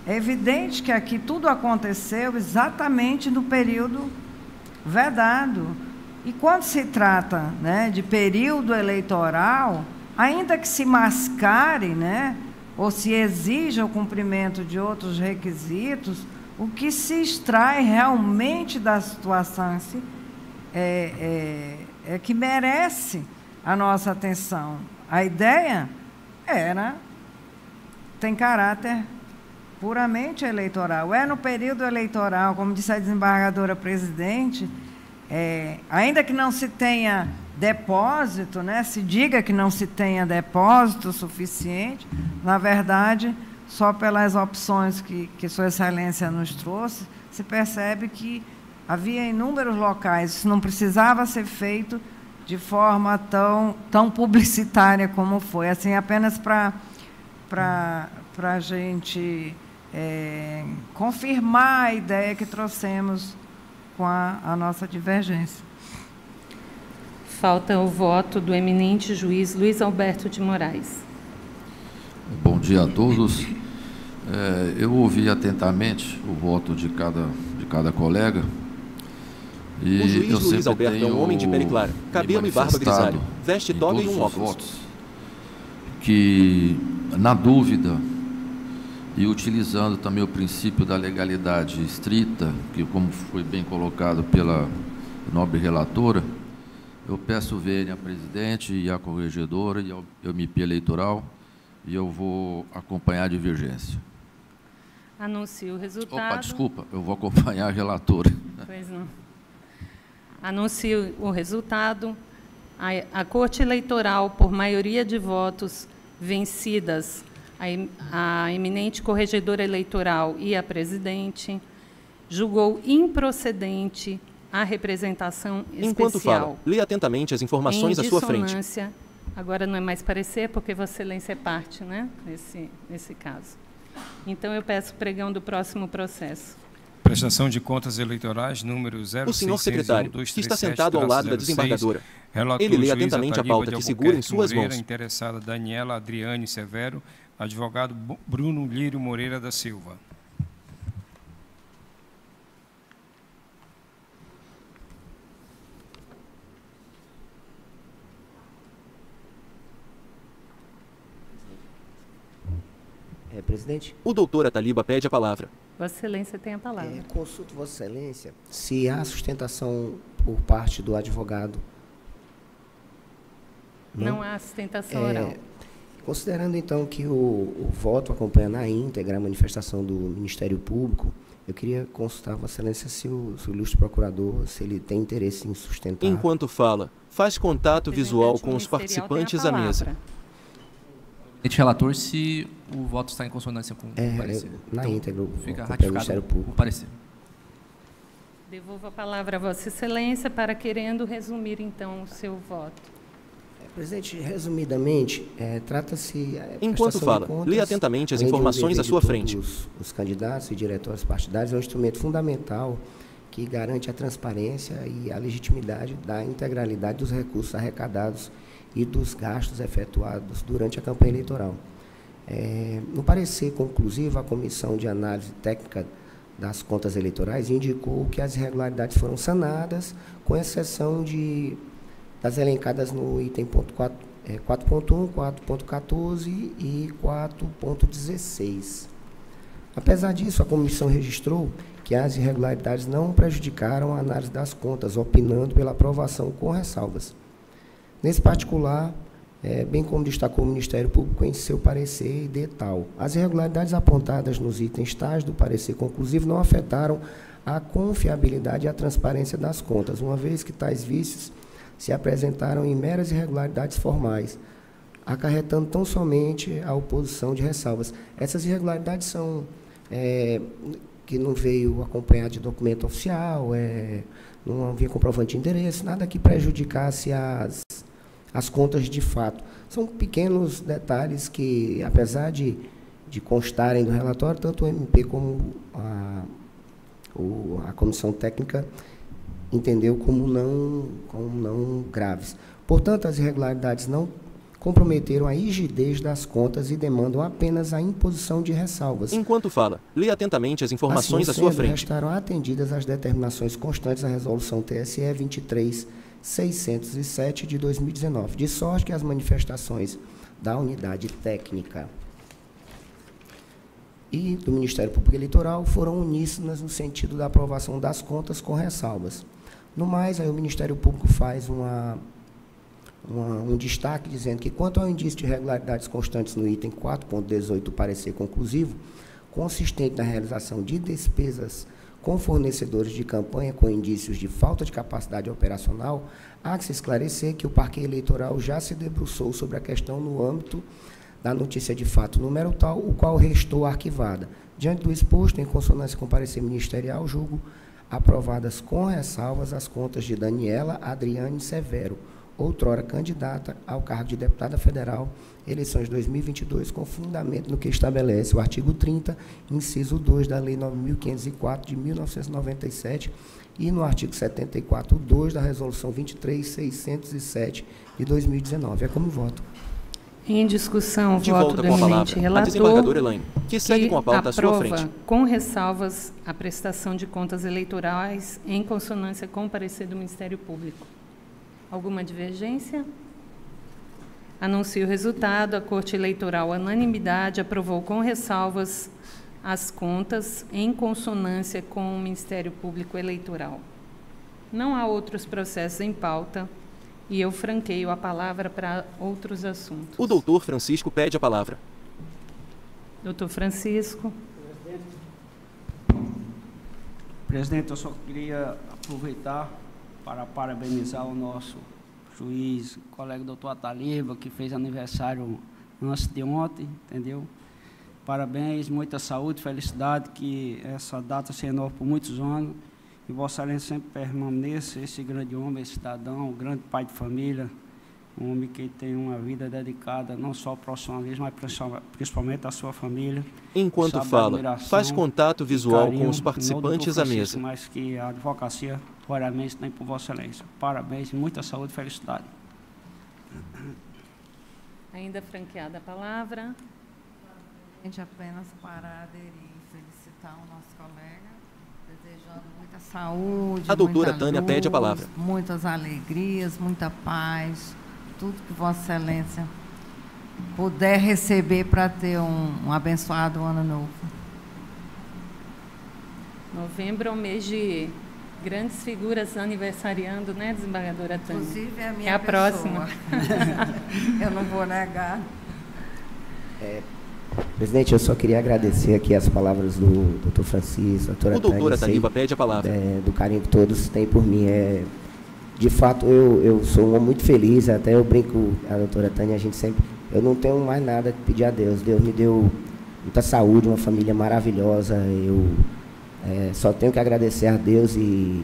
É evidente que aqui tudo aconteceu exatamente no período vedado. E quando se trata, né, de período eleitoral, ainda que se mascare, né, ou se exija o cumprimento de outros requisitos, o que se extrai realmente da situação em si é que merece a nossa atenção. A ideia tem caráter puramente eleitoral. No período eleitoral, como disse a desembargadora presidente, ainda que não se tenha depósito, né, se diga que não se tenha depósito suficiente, na verdade, só pelas opções que Sua Excelência nos trouxe, se percebe que havia inúmeros locais, isso não precisava ser feito de forma tão publicitária como foi, assim, apenas para a gente confirmar a ideia que trouxemos com a nossa divergência. Falta o voto do eminente juiz Luiz Alberto de Moraes. Bom dia a todos. Eu ouvi atentamente o voto de cada colega. E o juiz Luiz Alberto é um homem de pele clara, cabelo e barba grisalho, veste toga e um óculos. Que, na dúvida, e utilizando também o princípio da legalidade estrita, que, como foi bem colocado pela nobre relatora, eu peço vênia à presidente e à corregedora e ao MP eleitoral, e eu vou acompanhar a divergência. Anuncio o resultado. Opa, desculpa, eu vou acompanhar a relatora. Pois não. Anuncio o resultado. A Corte Eleitoral, por maioria de votos vencidas, a eminente corregedora eleitoral e a presidente, julgou improcedente a representação especial. Enquanto fala, lê atentamente as informações à sua frente. Agora não é mais parecer, porque Vossa Excelência é parte, né, nesse caso. Então, eu peço o pregão do próximo processo. Prestação de contas eleitorais, número 0601-237-237. O senhor secretário, que está sentado ao lado da desembargadora. Ele lê atentamente a pauta que segura em suas mãos. Interessada Daniela Adriane Severo, advogado Bruno Lírio Moreira da Silva. Presidente. O doutor Ataliba pede a palavra. Vossa Excelência tem a palavra. Consulto Vossa Excelência se há sustentação por parte do advogado. Não há sustentação oral. Considerando, então, que o voto acompanha na íntegra a manifestação do Ministério Público Eu queria consultar Vossa Excelência se o ilustre procurador, se ele tem interesse em sustentar. Enquanto fala, faz contato visual com os participantes à mesa. Relator, se o voto está em consonância com o parecer. Na íntegra, fica ratificado o parecer. Devolvo a palavra a Vossa Excelência para querendo resumir, então, o seu voto. Presidente, resumidamente, trata-se... Enquanto fala, lê atentamente as informações à sua frente. Os candidatos e diretórios partidários é um instrumento fundamental que garante a transparência e a legitimidade da integralidade dos recursos arrecadados e dos gastos efetuados durante a campanha eleitoral. No parecer conclusivo, a Comissão de Análise Técnica das Contas Eleitorais indicou que as irregularidades foram sanadas, com exceção das elencadas no item 4.1, 4.14 e 4.16. Apesar disso, a comissão registrou que as irregularidades não prejudicaram a análise das contas, opinando pela aprovação com ressalvas. Nesse particular, bem como destacou o Ministério Público em seu parecer e detal, as irregularidades apontadas nos itens tais do parecer conclusivo não afetaram a confiabilidade e a transparência das contas, uma vez que tais vícios se apresentaram em meras irregularidades formais, acarretando tão somente a oposição de ressalvas. Essas irregularidades são que não veio acompanhado de documento oficial, não havia comprovante de endereço, nada que prejudicasse as contas de fato. São pequenos detalhes que, apesar de constarem do relatório, tanto o MP como a comissão técnica entendeu como não graves. Portanto, as irregularidades não comprometeram a rigidez das contas e demandam apenas a imposição de ressalvas. Enquanto fala, lê atentamente as informações à sua frente. Restaram atendidas as determinações constantes da Resolução TSE 23.607 de 2019, de sorte que as manifestações da unidade técnica e do Ministério Público Eleitoral foram uníssonas no sentido da aprovação das contas com ressalvas. No mais, aí o Ministério Público faz um destaque dizendo que, quanto ao indício de irregularidades constantes no item 4.18 do parecer conclusivo, consistente na realização de despesas com fornecedores de campanha com indícios de falta de capacidade operacional, há que se esclarecer que o Parquet Eleitoral já se debruçou sobre a questão no âmbito da notícia de fato número tal, o qual restou arquivada. Diante do exposto, em consonância com o parecer ministerial, julgo aprovadas com ressalvas as contas de Daniela Adriane Severo, outrora candidata ao cargo de deputada federal, eleições 2022, com fundamento no que estabelece o artigo 30, inciso 2 da Lei 9.504 de 1997 e no artigo 74.2 da Resolução 23.607 de 2019. É como voto. Em discussão, de voto volta do com a eminente palavra, relator, a desembargadora Elaine, que segue com a pauta à sua frente. Com ressalvas a prestação de contas eleitorais em consonância com o parecer do Ministério Público. Alguma divergência? Anuncio o resultado. A Corte Eleitoral, unanimidade, aprovou com ressalvas as contas em consonância com o Ministério Público Eleitoral. Não há outros processos em pauta e eu franqueio a palavra para outros assuntos. O doutor Francisco pede a palavra. Doutor Francisco. Presidente, eu só queria aproveitar para parabenizar o nosso juiz, colega doutor Ataliba, que fez aniversário antes de ontem, entendeu? Parabéns, muita saúde, felicidade, que essa data se renove por muitos anos, e Vossa Excelência sempre permaneça esse grande homem, esse cidadão, um grande pai de família, um homem que tem uma vida dedicada não só ao profissionalismo, mas principalmente à sua família. Enquanto fala, faz contato visual com os participantes à mesa. Mas que a advocacia, raramente, tem por Vossa Excelência. Parabéns, muita saúde e felicidade. Ainda franqueada a palavra. Gente, apenas para aderir e felicitar o nosso colega, desejando muita saúde, a doutora muita Tânia luz, pede a palavra. Muitas alegrias, muita paz, tudo que Vossa Excelência puder receber para ter um abençoado ano novo. Novembro é o mês de grandes figuras aniversariando, né, desembargadora Tânia? Inclusive é a minha a próxima. Eu não vou negar. Presidente, eu só queria agradecer aqui as palavras do doutor Francisco, O doutor Ataliba pede a palavra. Do carinho que todos têm por mim. De fato, eu sou um homem muito feliz, até eu brinco, a doutora Tânia, a gente sempre... Eu não tenho mais nada que pedir a Deus. Deus me deu muita saúde, uma família maravilhosa. Eu só tenho que agradecer a Deus e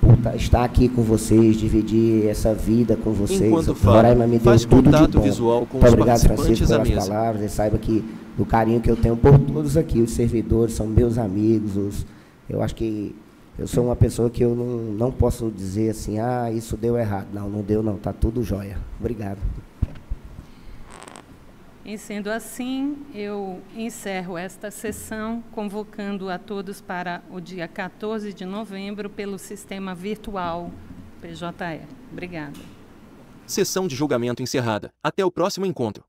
por estar aqui com vocês, dividir essa vida com vocês. Enquanto fala, me faz deu tudo de contato bom. visual com muito os obrigado, participantes Francisco, à pelas mesa. palavras. E saiba que o carinho que eu tenho por todos aqui, os servidores, são meus amigos. Eu acho que eu sou uma pessoa que eu não posso dizer assim, isso deu errado. Não deu não, está tudo jóia. Obrigado. E sendo assim, eu encerro esta sessão, convocando a todos para o dia 14 de novembro pelo sistema virtual PJE. Obrigada. Sessão de julgamento encerrada. Até o próximo encontro.